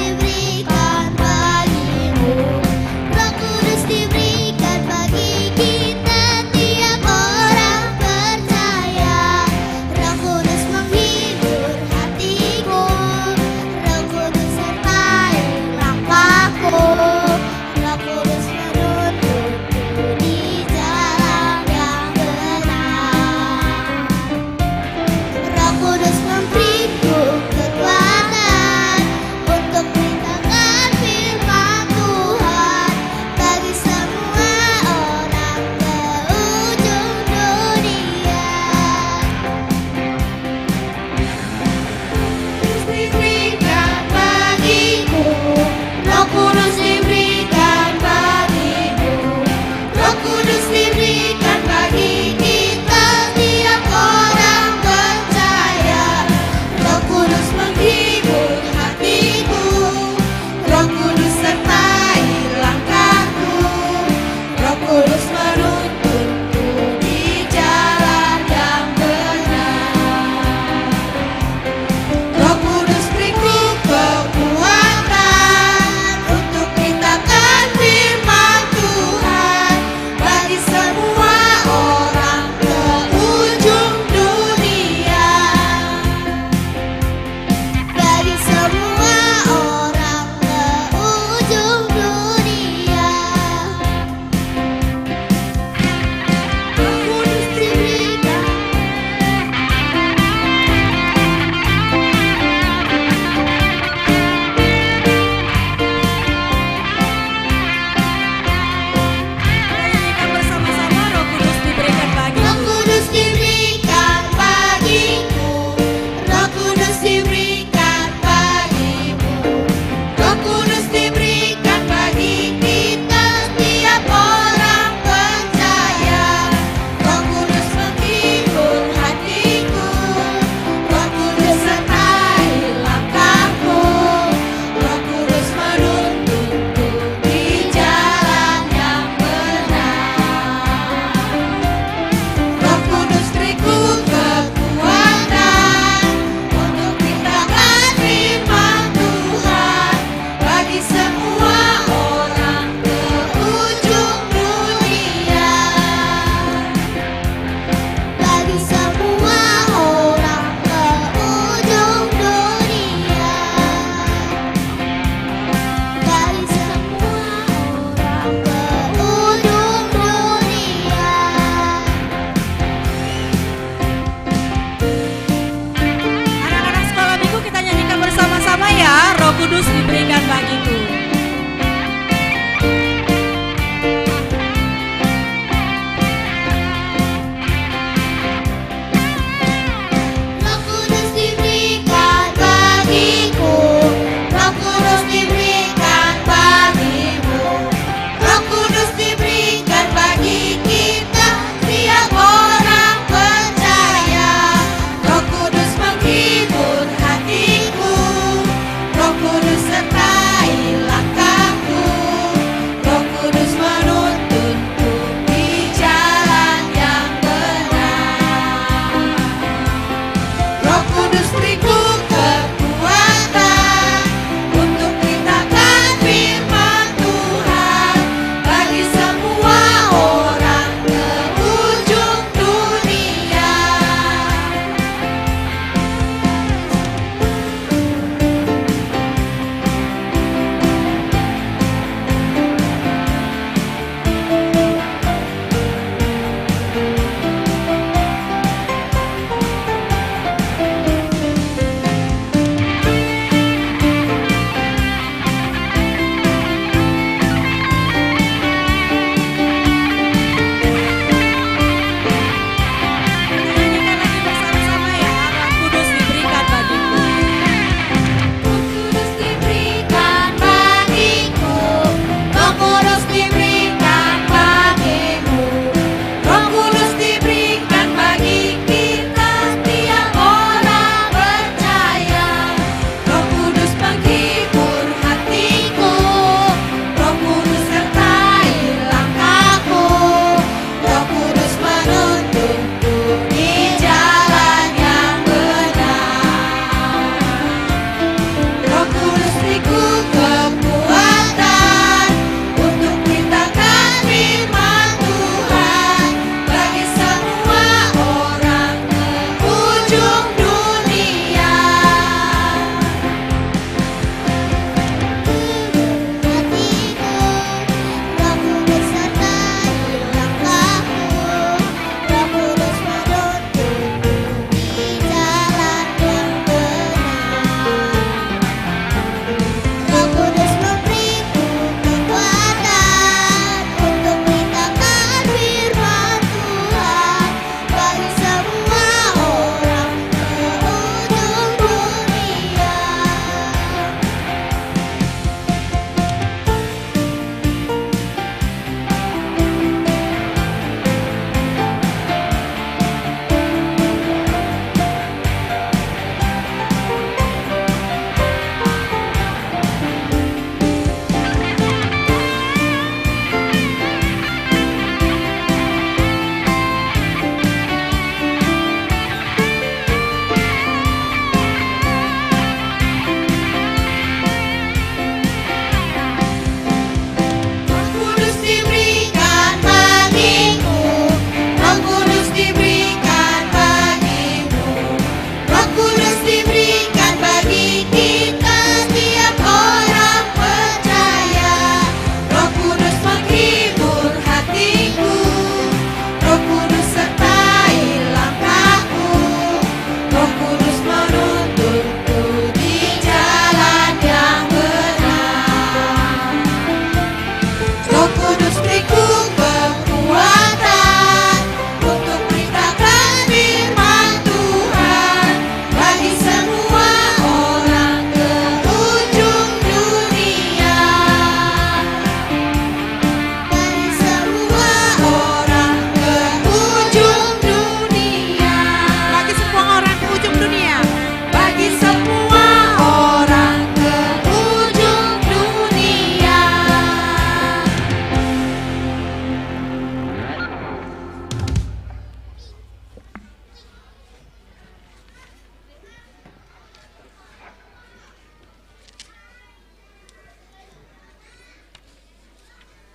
Diberikan bagimu, Roh Kudus diberikan bagiku.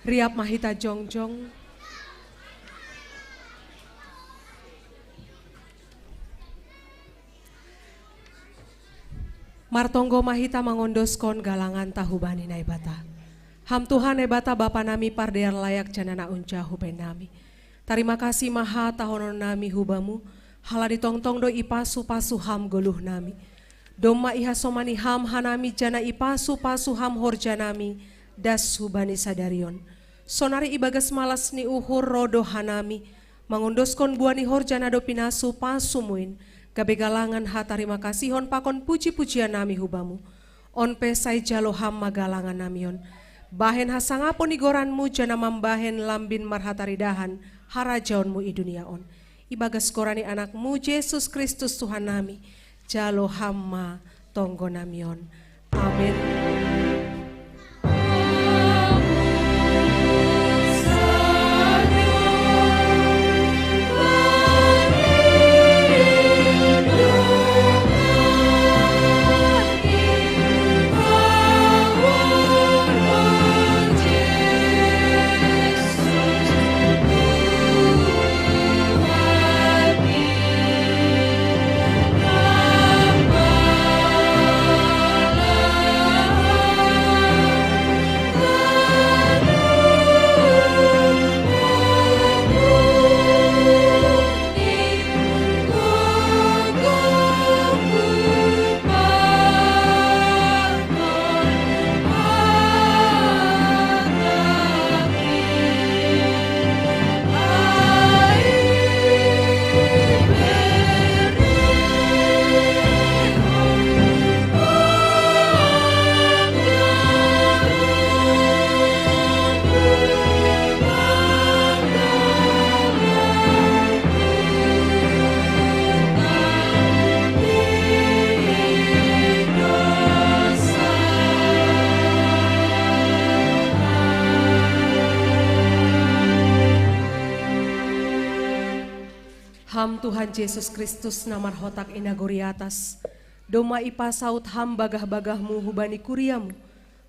Riap mahita jongjong. Martonggo mahita mangondoskon galangan tahubani naibata. Ham Tuhan ebata Bapa nami pardear layak janana unca huben nami. Terima kasih maha tahonon nami hubamu. Hala ditongtong do ipasu pasu ham goluh nami. Doma iha somani ham hanami jana ipasu pasu ham horjanami. Das hubani sadarion. Sonari ibagas malas ni uhur rodo hanami. Mangondoskon buani horjana do pinasu pasu muin. Gabe galangan ha tarima kasihon pakon puji-pujian nami hubamu. On pesai jalo ham magalangan namion. Bahen hasangapon igoranmu jana mambahen lambin marhataridahan harajaonmu i dunia on. Ibagas korani anakmu Yesus Kristus Tuhan nami. Jalo hamma tonggo namion. Amin. Ham Tuhan Yesus Kristus namar hotak inagori atas. Doma ipa saut ham bagah-bagahmu hubani kuriamu.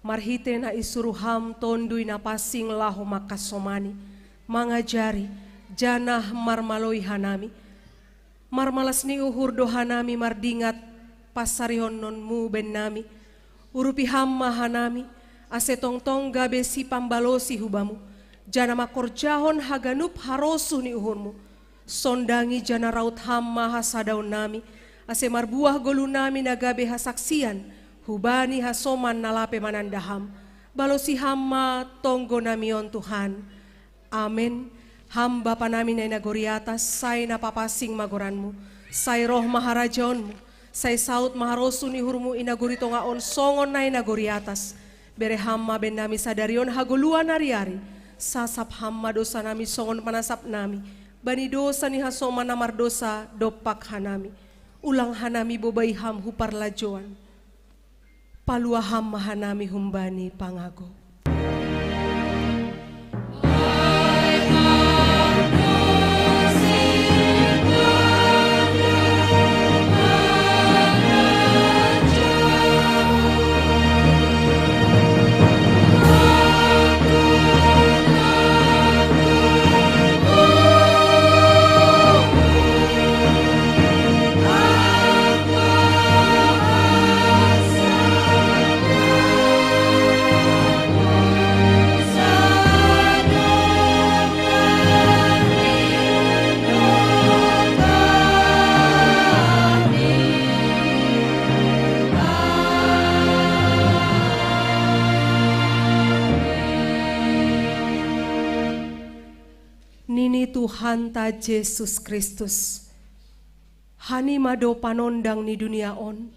Marhite na isuru ham tondui na pasing lahu makasomani. Mangajari janah marmaloi hanami. Marmalas ni uhur dohanami mardingat pasarion nonmu ben nami. Urupi ham mahanami. Asetong-tong gabe si pambalosi hubamu. Jana makorjahon haganup harosu ni uhurmu. Sondangi jana raut ham maha sadaun nami. Ase marbuah golu nami nagabe hasaksian. Hubani hasoman nalape manandaham. Balosi hamma tonggo namion Tuhan. Amin. Ham Bapa nami na inagori atas. Say napapasing magoranmu. Say roh maharajaonmu. Say saut maharosu ni hurmu inagori tongaon songon na inagori atas. Bere hamma ben nami sadarion haguluan ari-ari. Sasap hamma dosa nami songon panasap nami. Bani dosa ni hasoma namar dosa dopak hanami. Ulang hanami bobai ham hupar lajoan. Palua ham mahanami humbani pangago. Nini Tuhan ta Yesus Kristus. Hani mado panondang ni dunia on.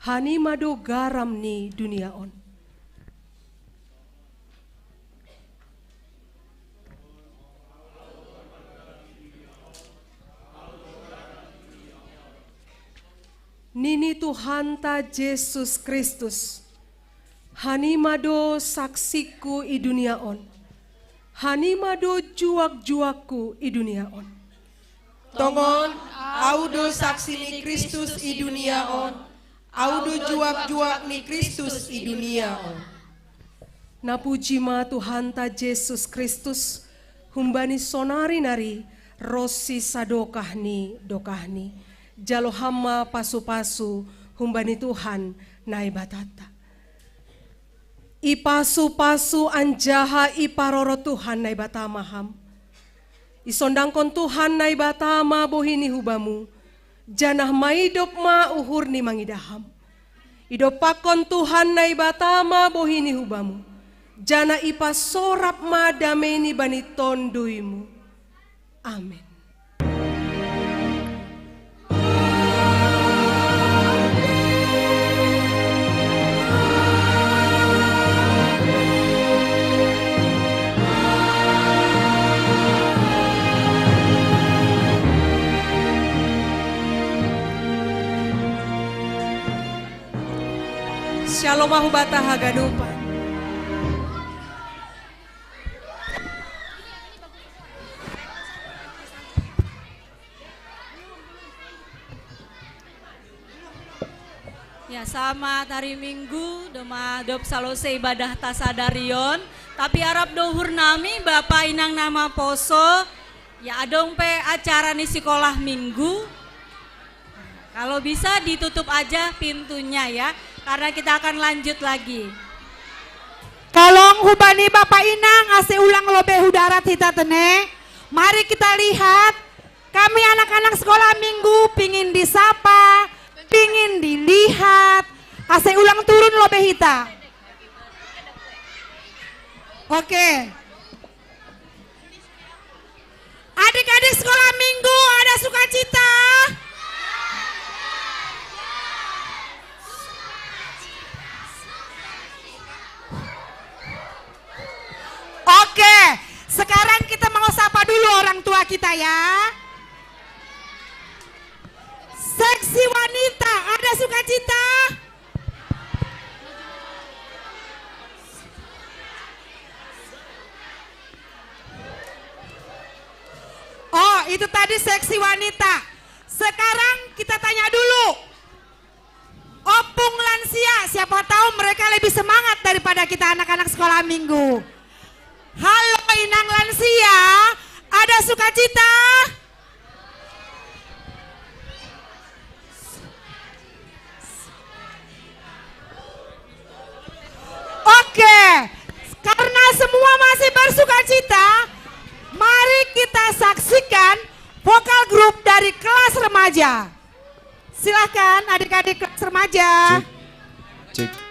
Hani mado garam ni dunia on. Nini Tuhan ta Yesus Kristus. Hani mado saksiku i dunia on. Hani mado juak-juakku i dunia on. Tongon, audo saksi ni Kristus i dunia on. Audo juak-juak ni Kristus i dunia on. Napuji ma Tuhan ta Yesus Kristus, humbani sonari nari, rosi sadokahni dokahni, jalo hama pasu-pasu, humbani Tuhan nai batata. Ipasu-pasu anjaha iparoro Tuhan nai batamaham. Isondangkon Tuhan nai batama bohini hubamu, janah maidop ma uhur ni mangidaham. Idopakon Tuhan nai batama bohini hubamu, jana ipa sorap ma dameni bani tonduimu. Amin. Shalom ahubata haganupan. Ya, selamat hari Minggu, doma dop salose ibadah tasadarion. Tapi Arab dohur nami Bapak inang nama poso, ya adong pe acara nih sekolah Minggu. Kalau bisa ditutup aja pintunya ya, karena kita akan lanjut lagi. Kalong hubani Bapak Inang ase ulang lobe hudarat hita tene. Mari kita lihat, kami anak-anak sekolah Minggu pingin disapa, pingin dilihat, ase ulang turun lobe hita. Oke. Adik-adik sekolah Minggu ada sukacita? Oke, sekarang kita mau sapa dulu orang tua kita ya. Seksi wanita, ada sukacita? Oh, itu tadi seksi wanita. Sekarang kita tanya dulu. Opung lansia, siapa tahu mereka lebih semangat daripada kita anak-anak sekolah Minggu. Halo Inang lansia, ada sukacita? Oke, karena semua masih bersukacita, mari kita saksikan vokal grup dari kelas remaja. Silahkan adik-adik kelas remaja. Cek.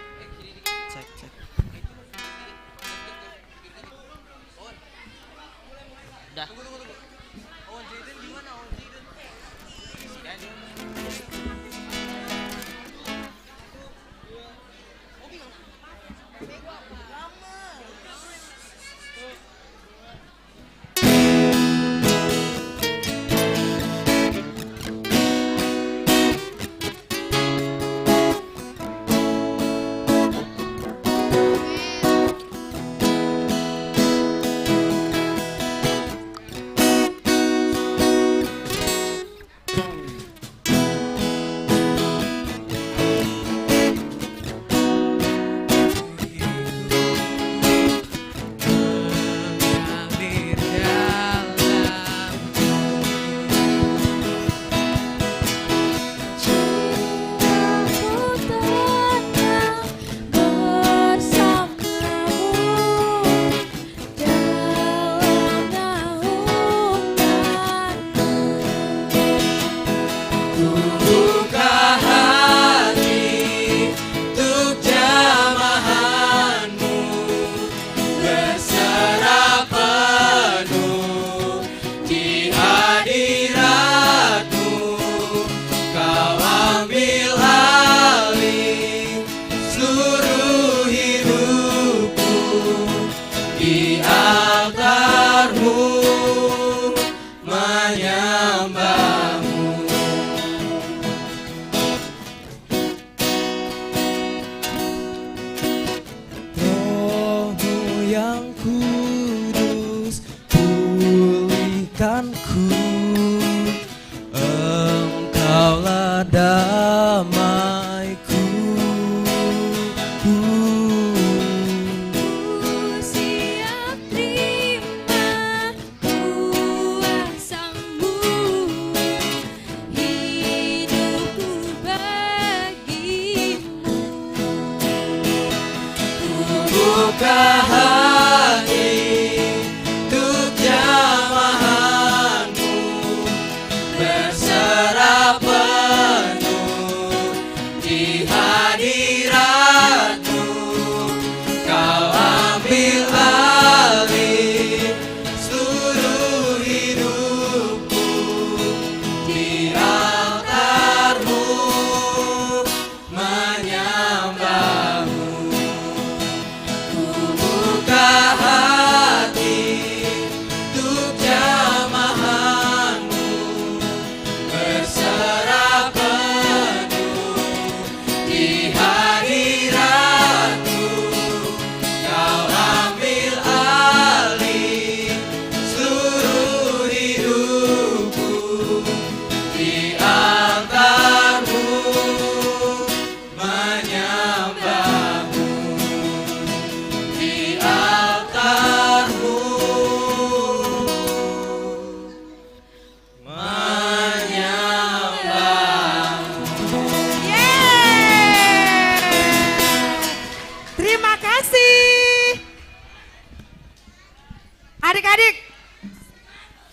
Adik-adik,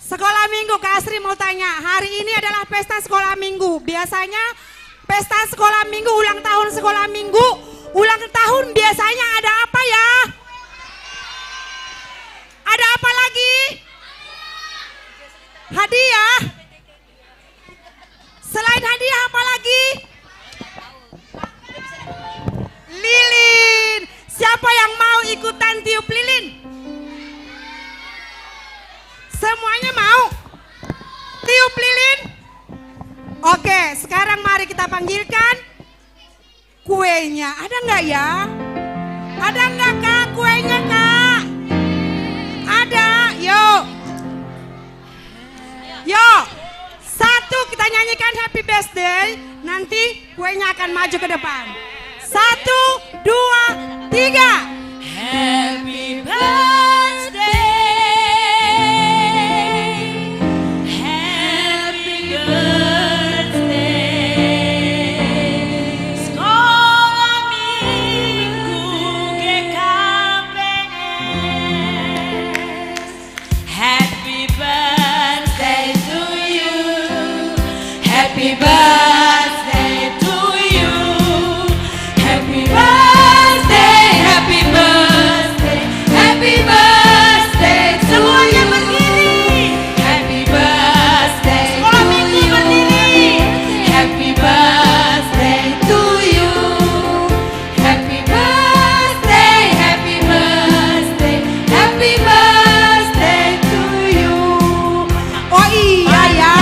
sekolah minggu, Kak Asri mau tanya, hari ini adalah pesta sekolah minggu. Biasanya pesta sekolah minggu, ulang tahun sekolah minggu, ulang tahun biasanya ada apa ya? Ada apa lagi? Hadiah. Selain hadiah apa lagi? Lilin. Siapa yang mau ikutan tiup lilin? Semuanya mau? Tiup lilin? Oke, sekarang mari kita panggilkan kuenya. Ada nggak ya? Ada nggak Kak kuenya Kak? Ada, yuk. Yuk, satu kita nyanyikan happy birthday, nanti kuenya akan maju ke depan. 1, 2, 3. Happy birthday. Happy birthday. Sekolah Minggu GKPS. Happy birthday to you. Happy birthday to you. Happy birthday, happy birthday, happy birthday. Semuanya berdiri. Happy birthday. Sekolah minggu berdiri. Happy birthday to you. Happy birthday, happy birthday, happy birthday to you. Oh iya ya,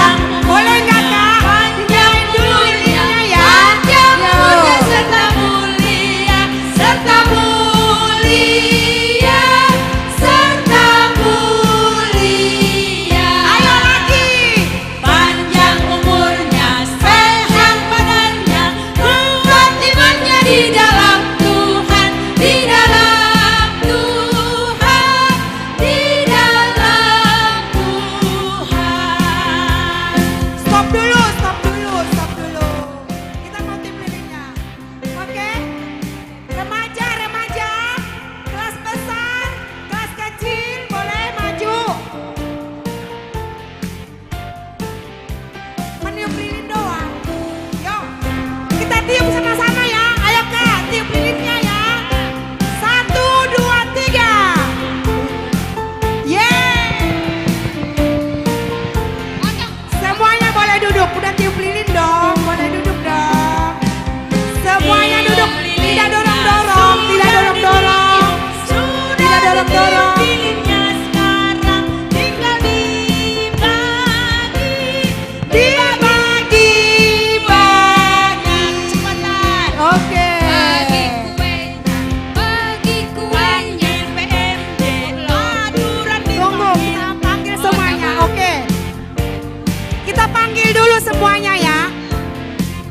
boleh nggak Kak? Dinyanyiin dulu lilinnya ya. Panjang umurnya serta mulia, serta mulia, serta mulia. Ayo lagi. Panjang umurnya, sehat badannya, kuat imannya di dalam Tuhan, di dalam Tuhan, di dalam Tuhan. Stop dulu, stop dulu, stop dulu. Kita mau tim lilinnya. Oke? Remaja, remaja, kelas besar, kelas kecil, boleh maju. Meniup lilin doang. Yuk, kita tiup sama-sama ya. Ayo Kak, tiup lilinnya ya. 1, 2, 3. Yeay. Semuanya boleh duduk, udah tiup lilin dong, boleh duduk dong. Semuanya duduk, tidak dorong-dorong, tidak dorong-dorong, tidak dorong-dorong. Lilinnya sekarang tinggal dibagi, Dibagi-bagi. cepetan. Oke. Bagi kuenya, PMD, laduran Tunggu, kita panggil semuanya, oke. Kita panggil dulu semuanya ya.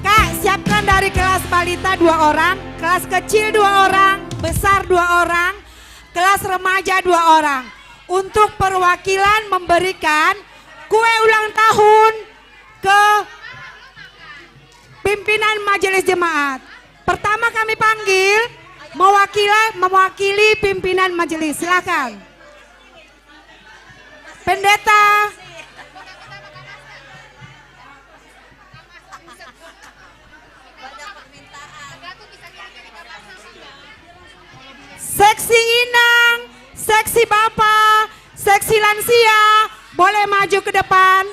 Kak, siapkan dari kelas balita 2 orang, kelas kecil 2 orang, besar 2 orang, kelas remaja 2 orang. Untuk perwakilan memberikan kue ulang tahun ke pimpinan majelis jemaat. Pertama kami panggil mewakili pimpinan majelis. Silakan. Pendeta. Seksi Inang, seksi Bapak, seksi lansia, boleh maju ke depan.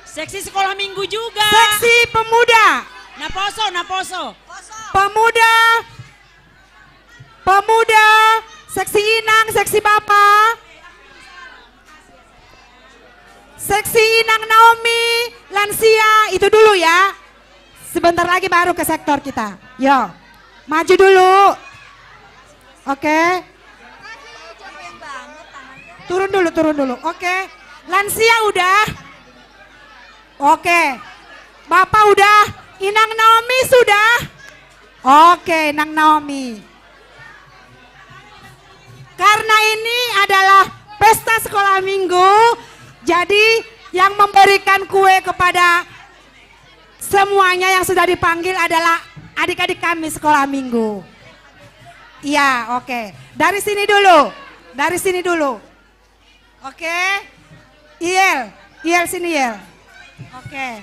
Seksi sekolah minggu juga. Seksi pemuda. Naposo, Naposo. Pemuda, seksi Inang, seksi Bapak. Seksi Inang Naomi, lansia, itu dulu ya. Sebentar lagi baru ke sektor kita. Yo, maju dulu. Oke. Turun dulu. Oke. Lansia udah. Oke. Bapak udah. Inang Naomi sudah. Oke, Inang Naomi. Karena ini adalah pesta sekolah minggu, jadi yang memberikan kue kepada semuanya yang sudah dipanggil adalah adik-adik kami sekolah minggu. Iya, oke. Dari sini dulu. Oke. Iel sini Iel. Oke.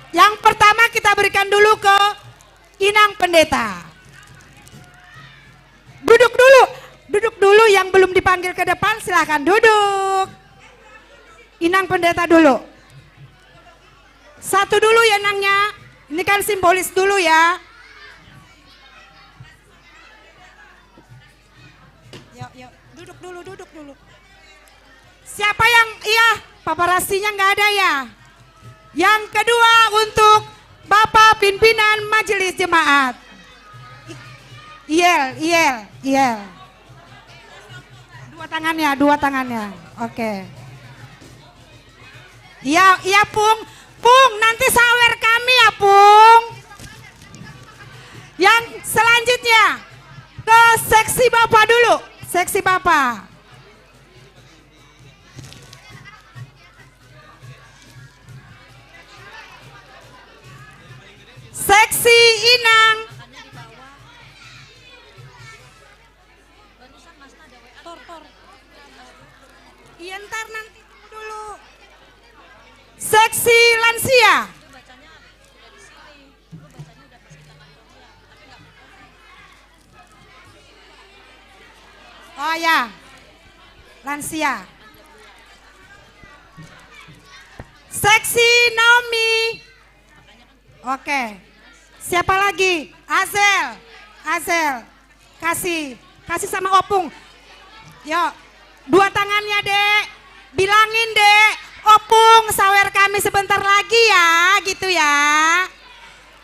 Yang pertama kita berikan dulu ke Inang Pendeta. Duduk dulu yang belum dipanggil ke depan silahkan duduk. Inang Pendeta dulu. Satu dulu ya Nangnya. Ini kan simbolis dulu ya. Yuk, duduk dulu. Siapa yang, iya, paparasinya nggak ada ya. Yang kedua untuk Bapak Pimpinan Majelis Jemaat. Iel. Dua tangannya. Oke. Iya Pung, nanti sawer kami ya Pung. Yang selanjutnya ke seksi Bapak dulu, seksi Bapak. Seksi Inang. Iya ntar nanti dulu. Seksi lansia. Oh ya, lansia. Seksi Naomi. Oke. Siapa lagi? Azel. Kasih sama Opung. Yuk, dua tangannya Dek. Bilangin Dek, Opung sawer kami sebentar lagi ya, gitu ya.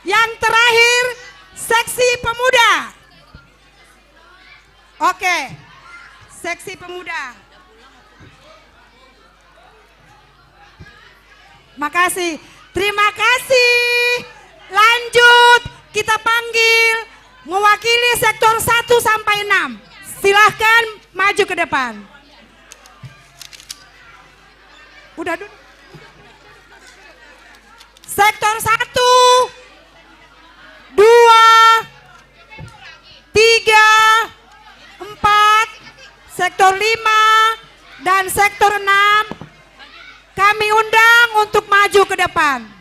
Yang terakhir, seksi pemuda. Oke, seksi pemuda. Makasih, terima kasih. Lanjut, kita panggil mewakili sektor 1 sampai 6. Silahkan maju ke depan. Udah duduk. Sektor 1, 2, 3, 4, sektor 5, dan sektor 6. Kami undang untuk maju ke depan.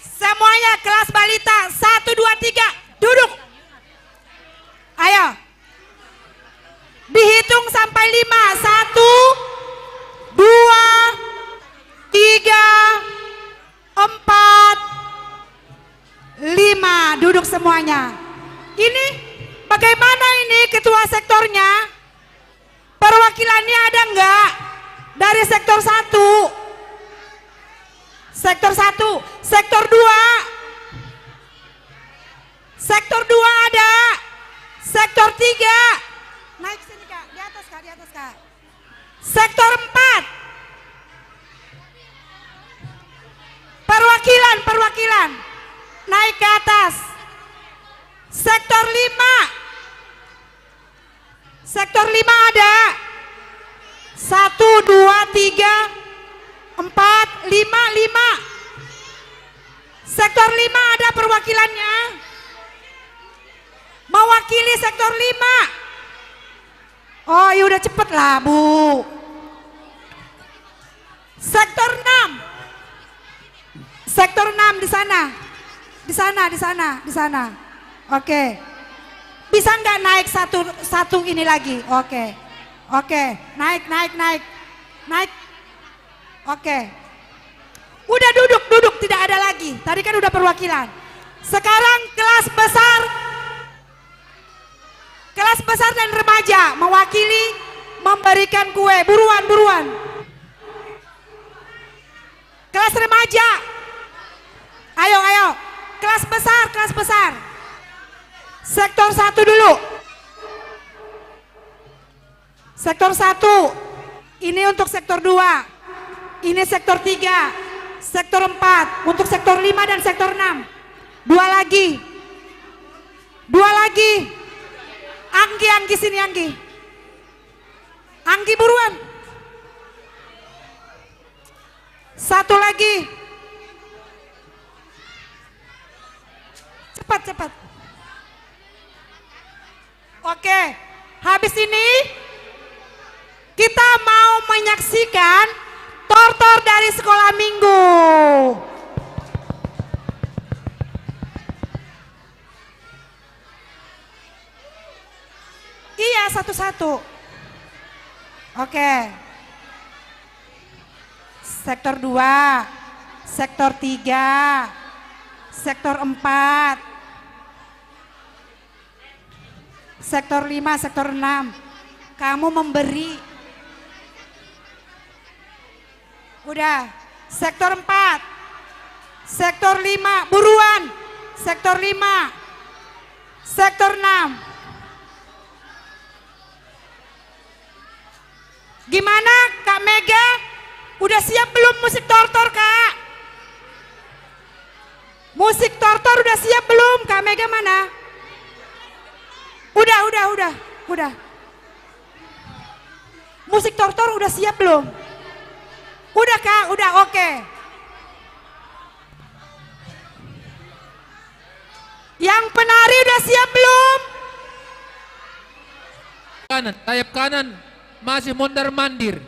Semuanya kelas balita 1, 2, 3 duduk. Ayo. Dihitung sampai 5. 1, 2, 3, 4, 5. Duduk semuanya. Ini bagaimana ini ketua sektornya? Perwakilannya ada enggak? Dari sektor 1. Sektor 1, sektor 2. Sektor 2 ada. Sektor 3. Naik sini Kak, di atas Kak. Sektor 4. Perwakilan. Naik ke atas. Sektor 5. Sektor 5 ada. 1, 2, 3, 4, 5. Sektor 5 ada perwakilannya. Mewakili sektor 5. Oh ya udah cepet lah Bu. Sektor 6. Sektor 6 di sana. Di sana. Oke. Bisa nggak naik satu ini lagi? Oke. Naik. Oke. Udah duduk, tidak ada lagi. Tadi kan udah perwakilan. Sekarang kelas besar dan remaja mewakili memberikan kue. Buruan. Kelas remaja. Ayo. Kelas besar. Sektor 1 dulu. Sektor 1. Ini untuk sektor 2. Ini sektor 3, sektor 4, untuk sektor 5 dan sektor 6. Dua lagi. Anggi sini Anggi. Anggi buruan. Satu lagi. cepat. Oke, habis ini kita mau menyaksikan tortor dari sekolah minggu. Iya, satu-satu. Oke. Sektor 2, sektor 3, sektor 4, sektor 5, sektor 6. Kamu memberi. Udah. Sektor 4, sektor 5, buruan. Sektor 5, sektor 6. Gimana Kak Mega? Udah siap belum musik tortor Kak? Musik tortor udah siap belum? Kak Mega mana? Udah. Musik tortor udah siap belum? Udah Kak, udah oke. Yang penari udah siap belum? Kanan, sayap kanan masih mondar mandir.